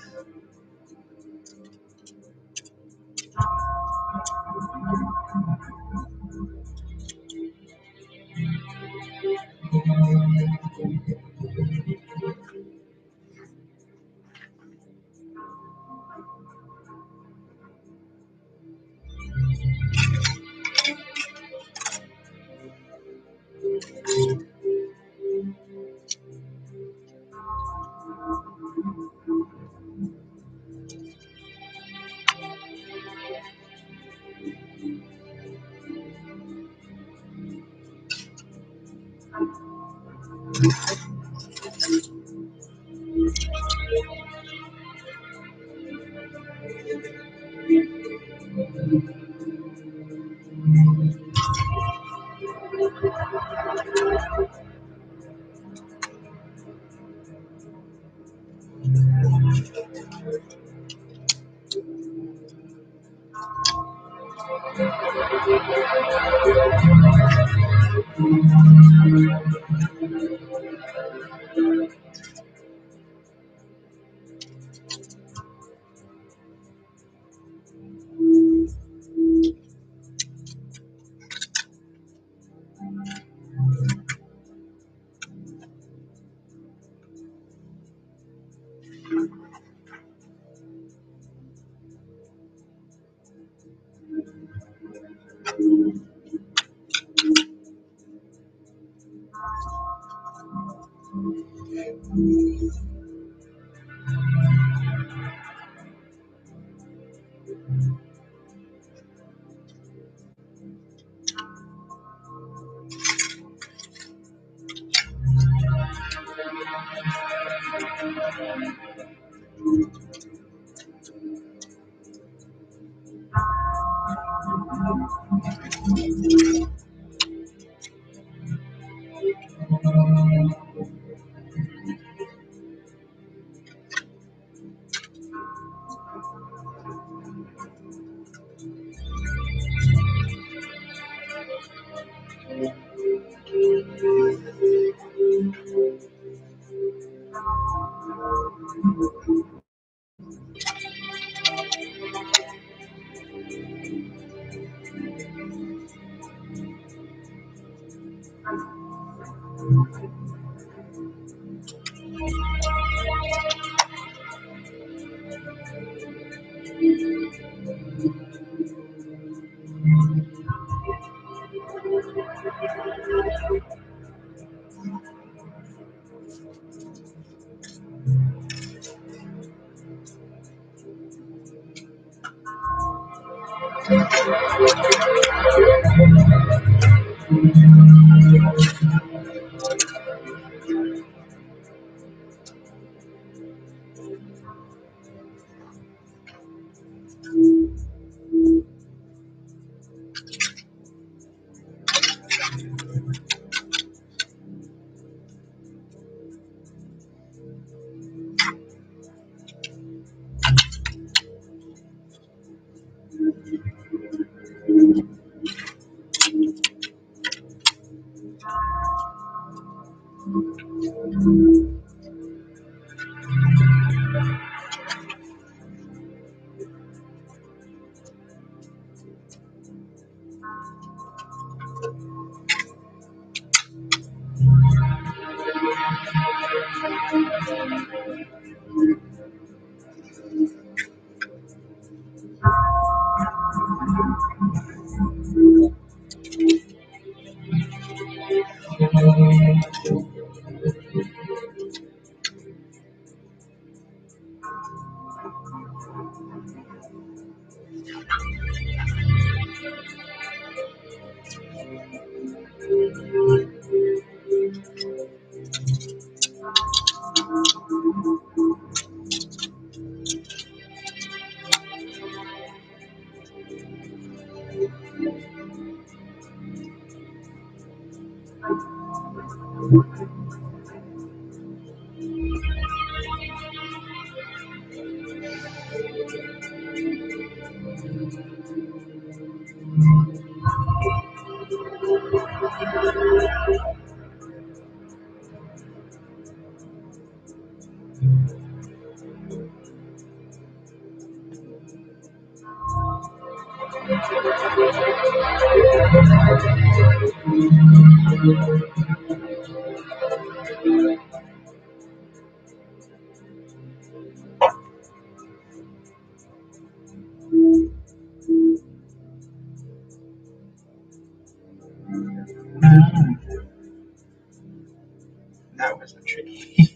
That was a tricky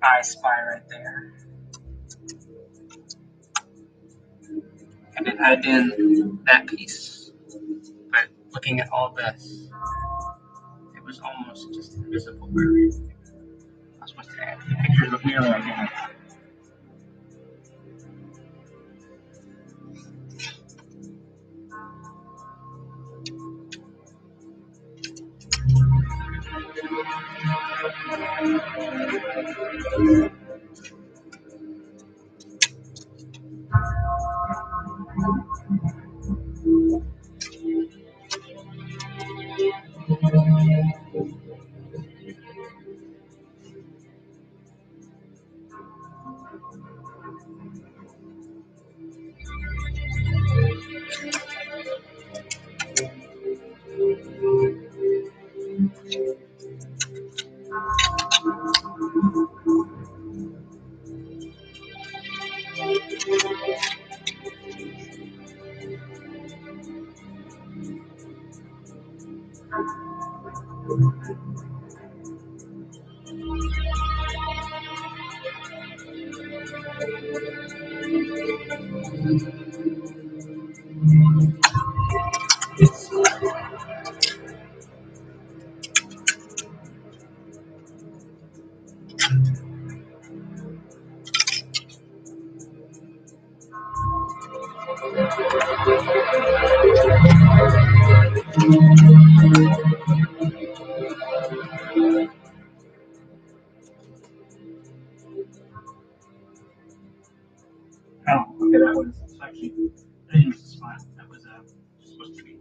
I Spy right there. And it had in that piece. But looking at all this, it was almost just invisible. I was supposed to add pictures of mirror again. Oh, okay, that was actually, I didn't use the spot. That was supposed to be,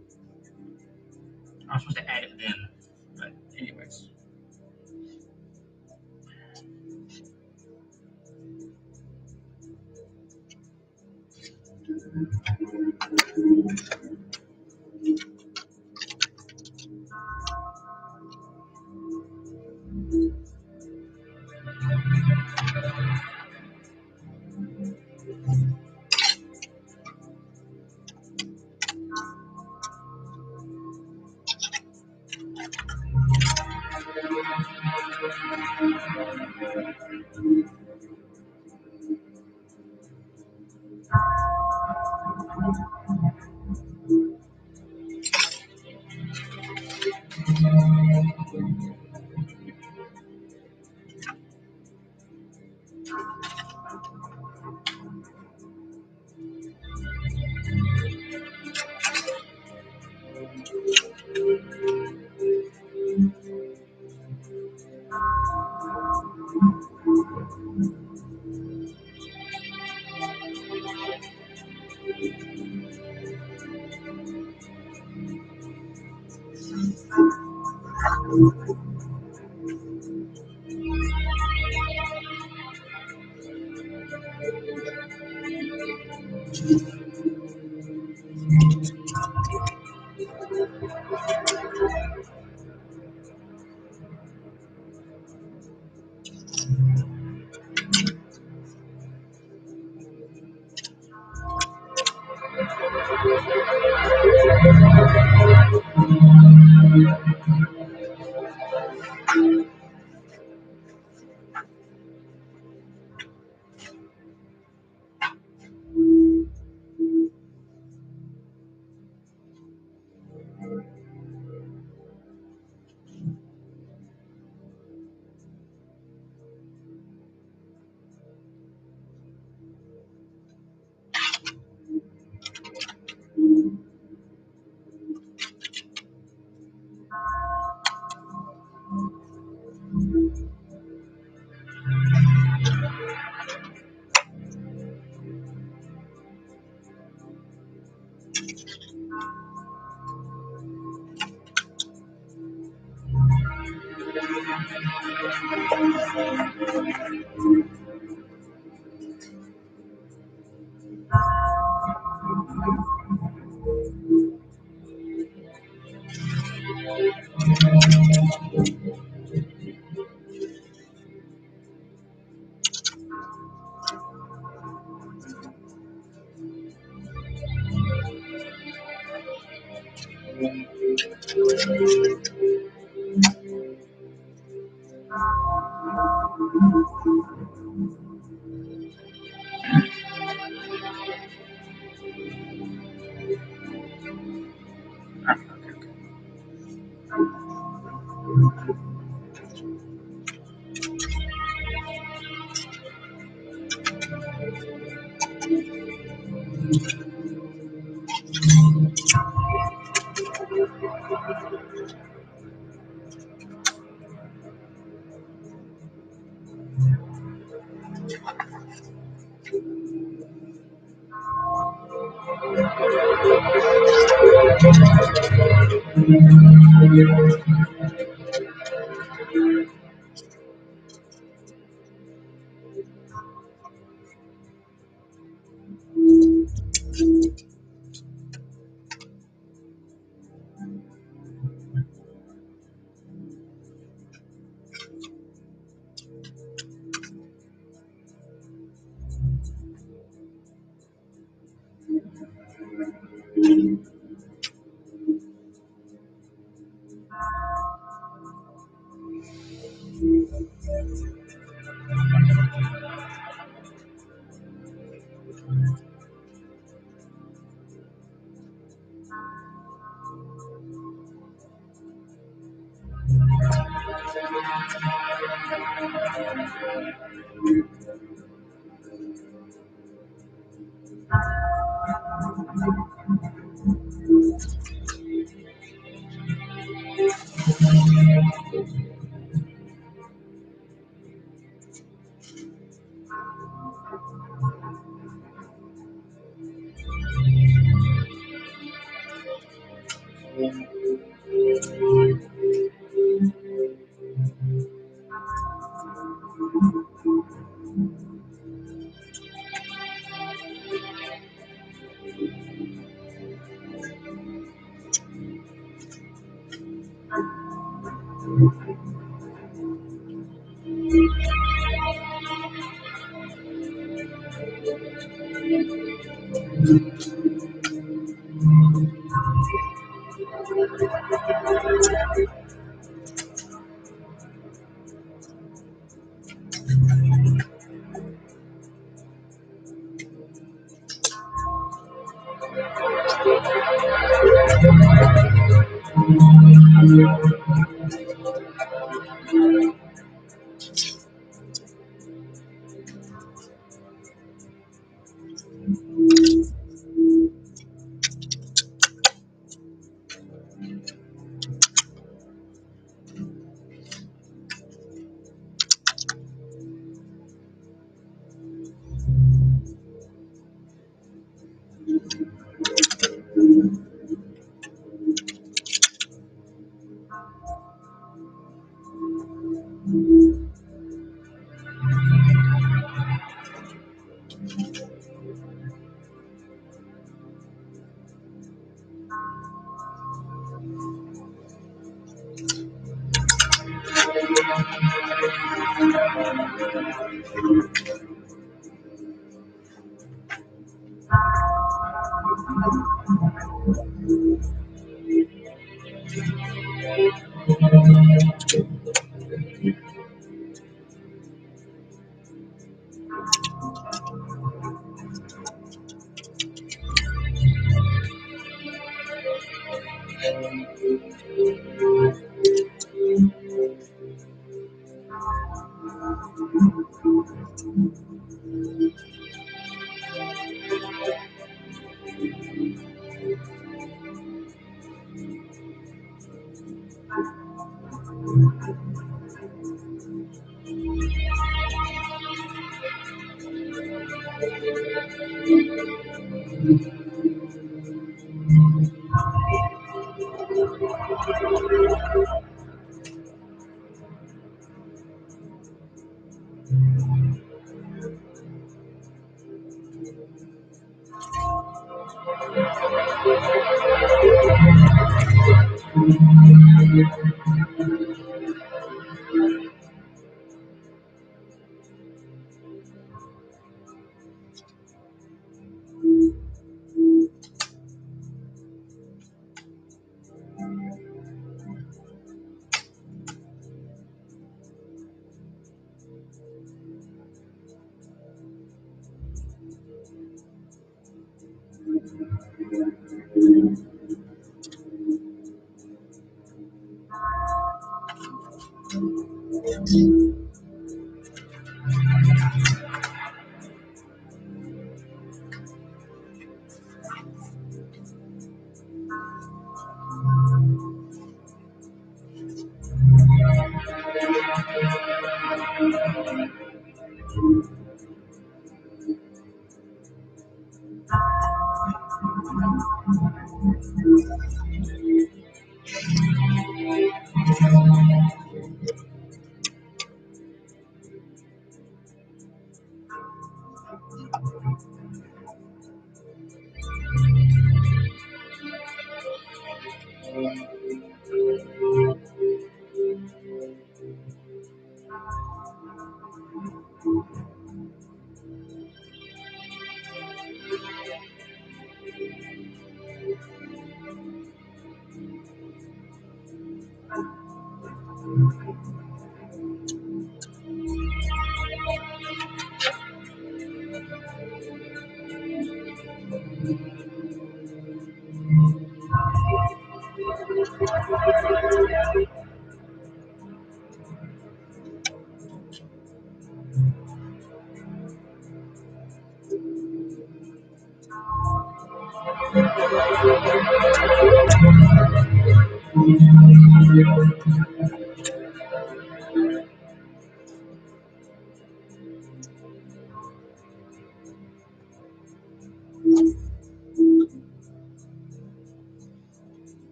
I was supposed to add it then, but anyways.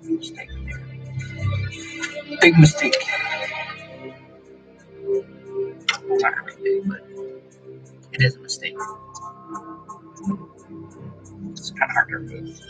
Mistake. Big mistake. Well, not really big, but it is a mistake. It's kind of hard to remove.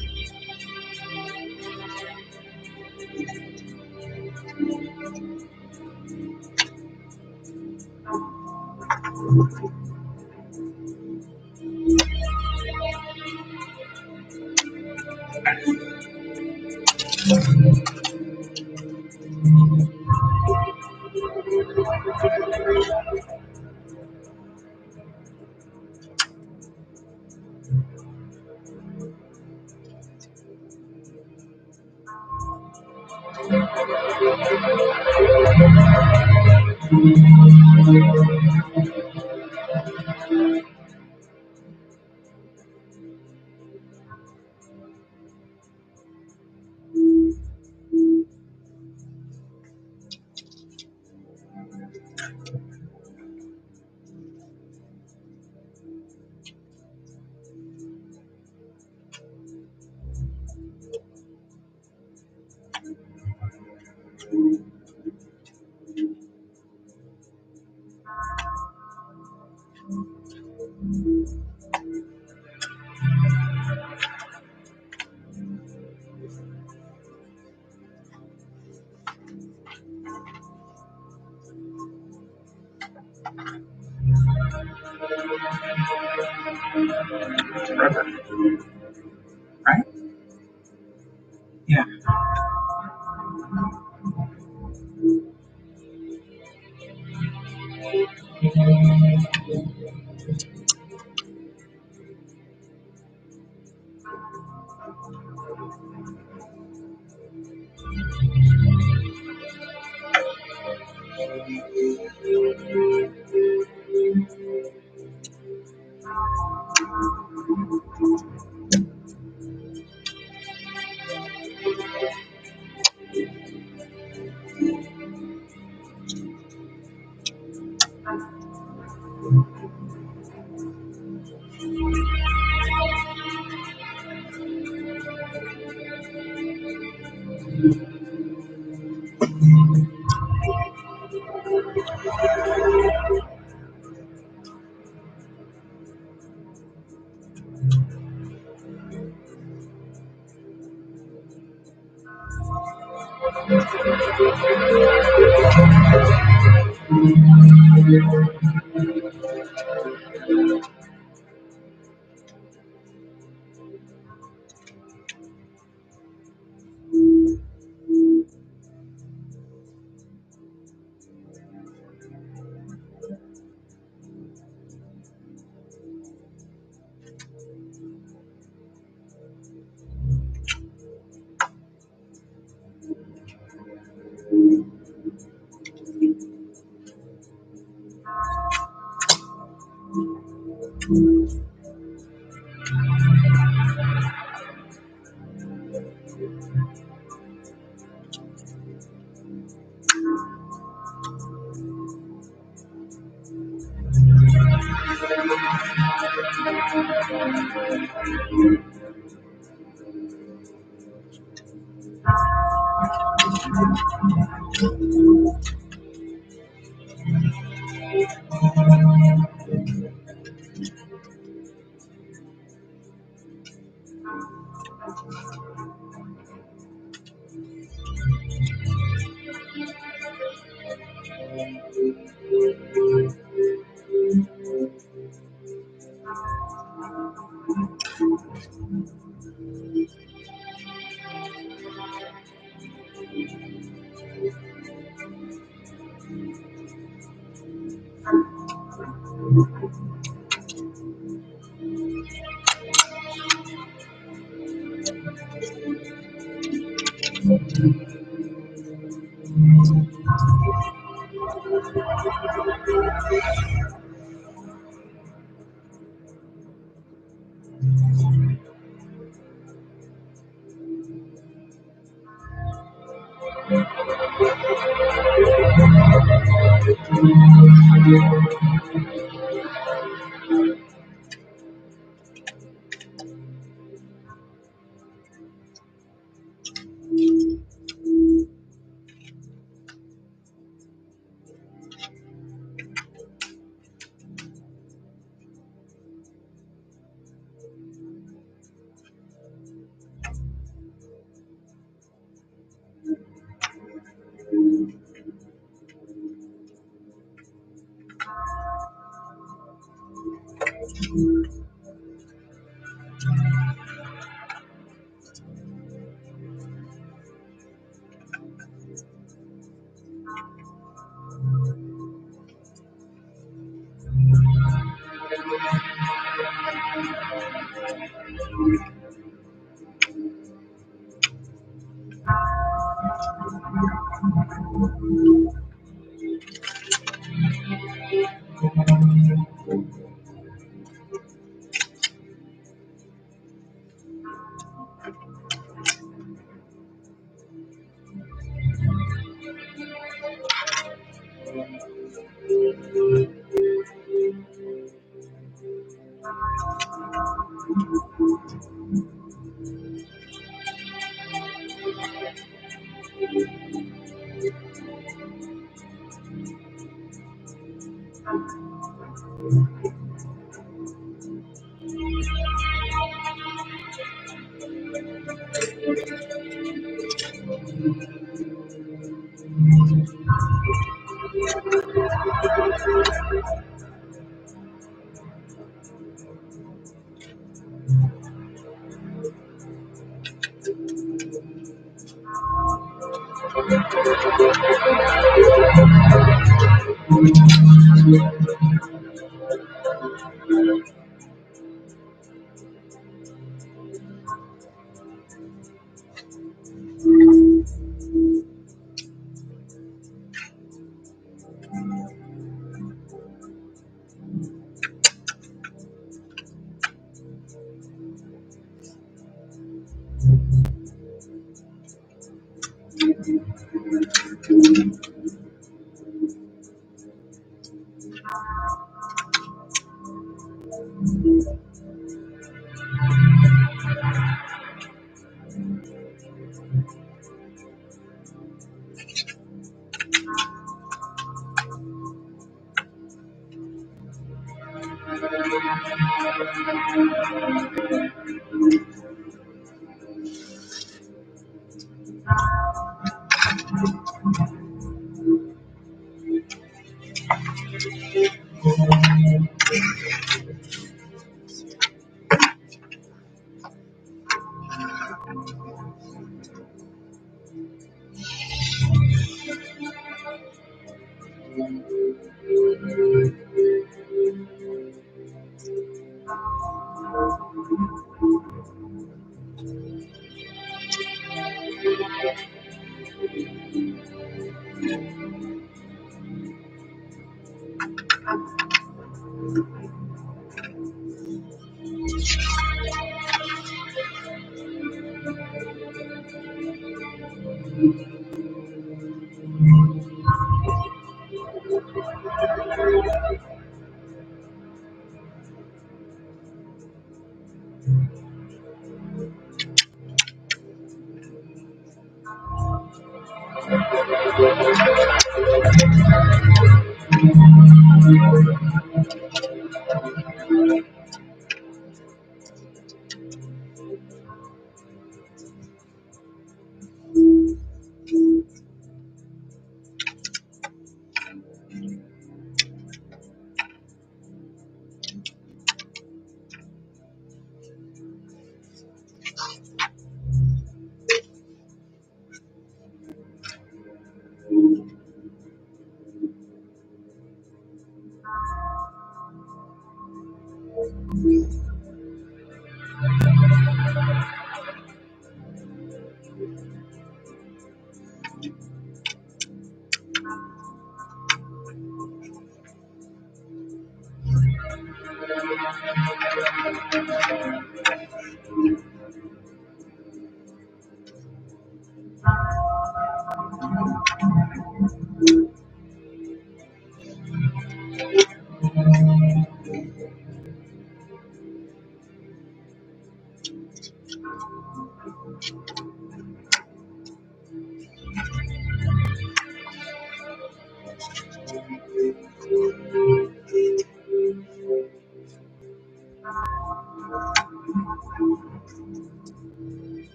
Rubber. Right? Yeah.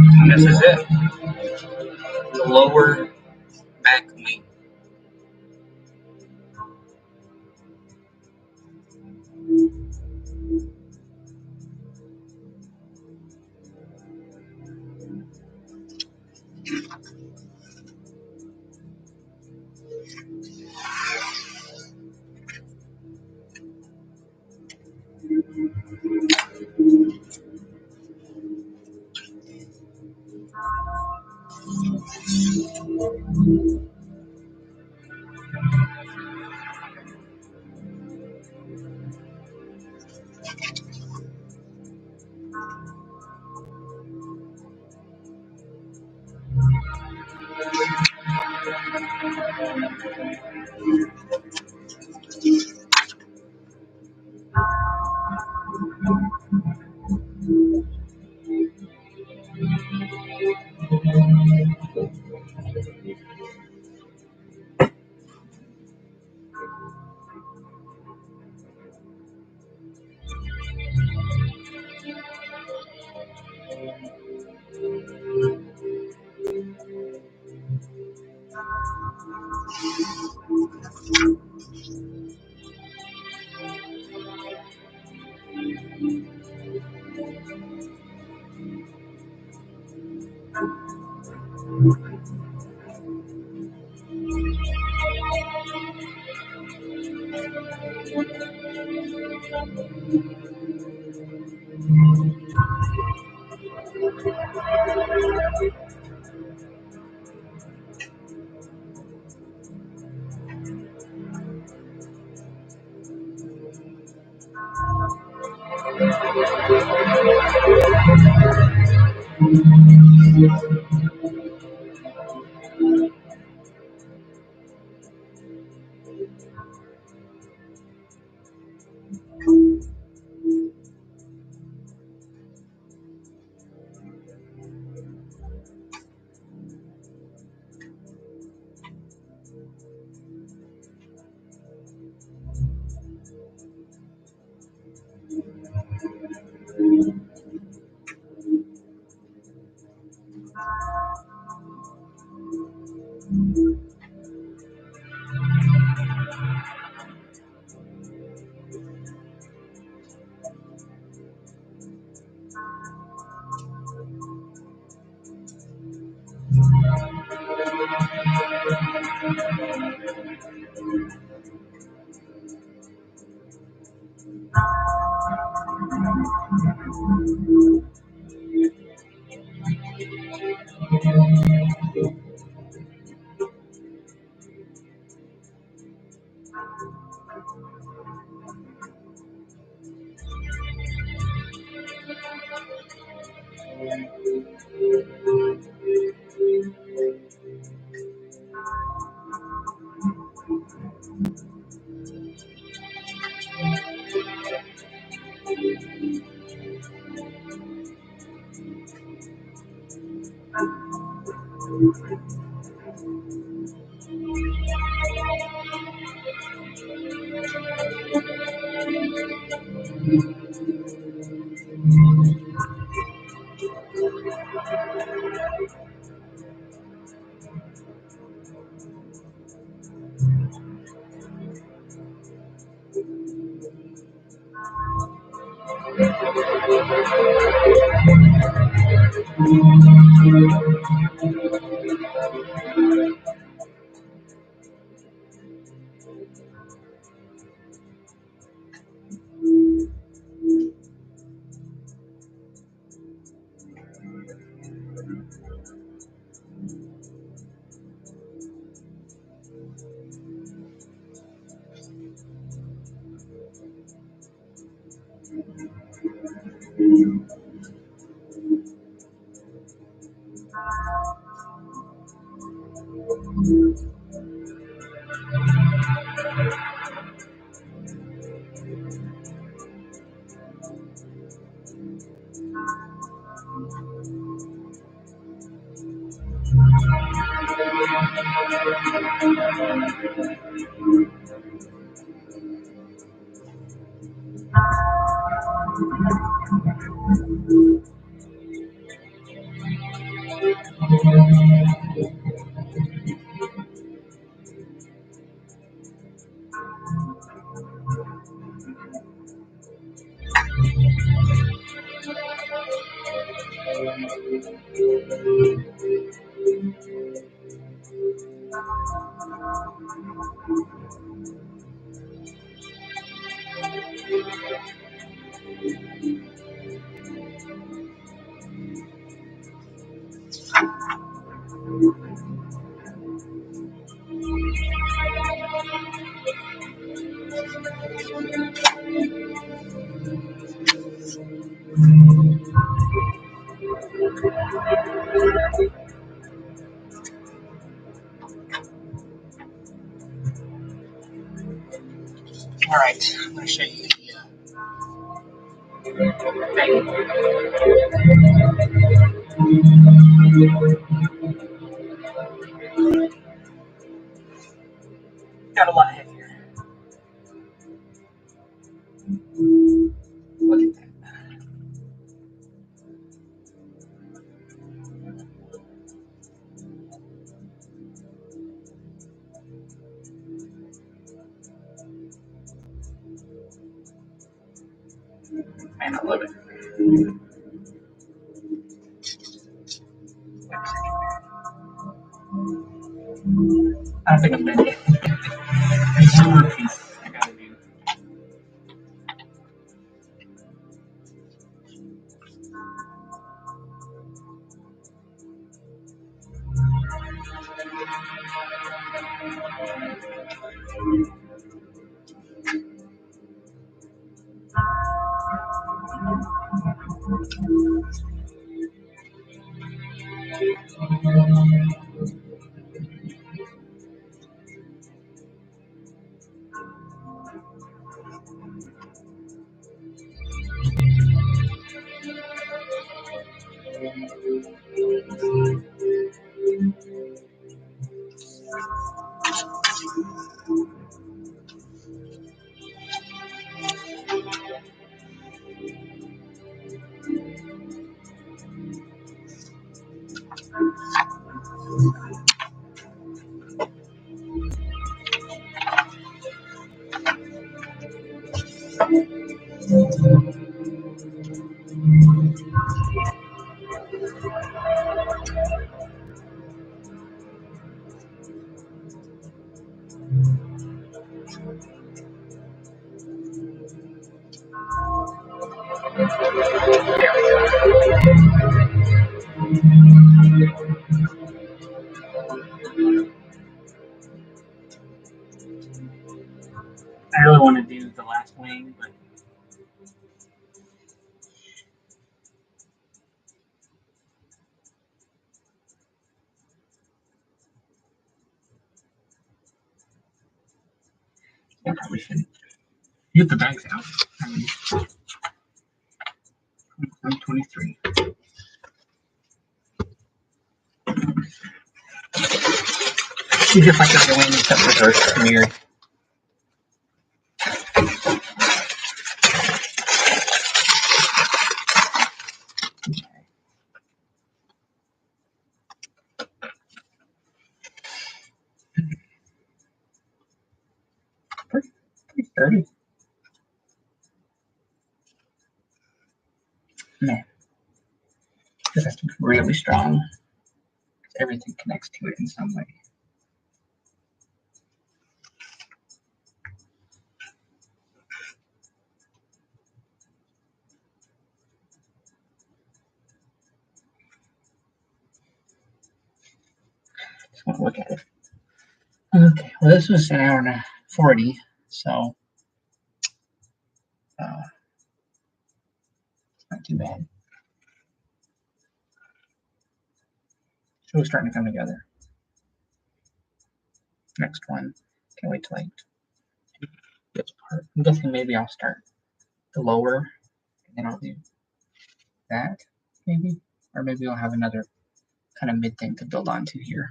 And this is it. The lower back wing. All right, I'm going to show you. Got a lot heavier. Look at that. Man, I love it. I don't think I'm done yet. There's one more piece I gotta do. I really want to do the last wing, but I probably shouldn't. Get the bags out. I mean, 23. She's just like the other wing except for her smeared. Pretty sturdy. Man. This has to be really strong. Everything connects to it in some way. Just want to look at it. Okay, well, this was an hour and 40, so it's not too bad. So it's starting to come together. Next one, can't wait till I do this part. I'm guessing maybe I'll start the lower, and then I'll do that, maybe, or maybe I'll have another kind of mid thing to build onto here.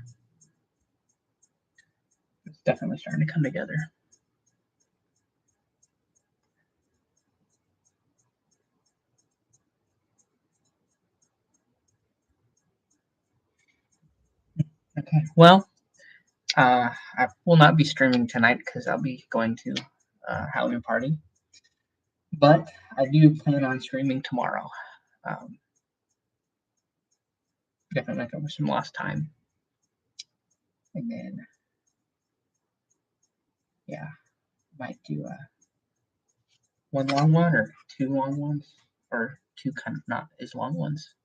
It's definitely starting to come together. Okay, well, I will not be streaming tonight because I'll be going to a Halloween party, but I do plan on streaming tomorrow. Definitely make up for some lost time, and then yeah, might do one long one or two long ones, or two kind of not as long ones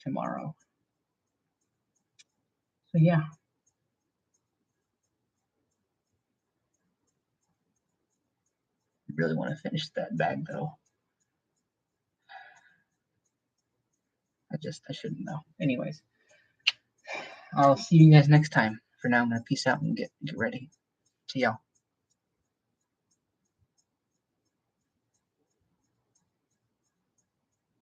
tomorrow. So yeah. I really want to finish that bag though. I shouldn't know. Anyways, I'll see you guys next time. For now, I'm gonna peace out and get ready. See y'all.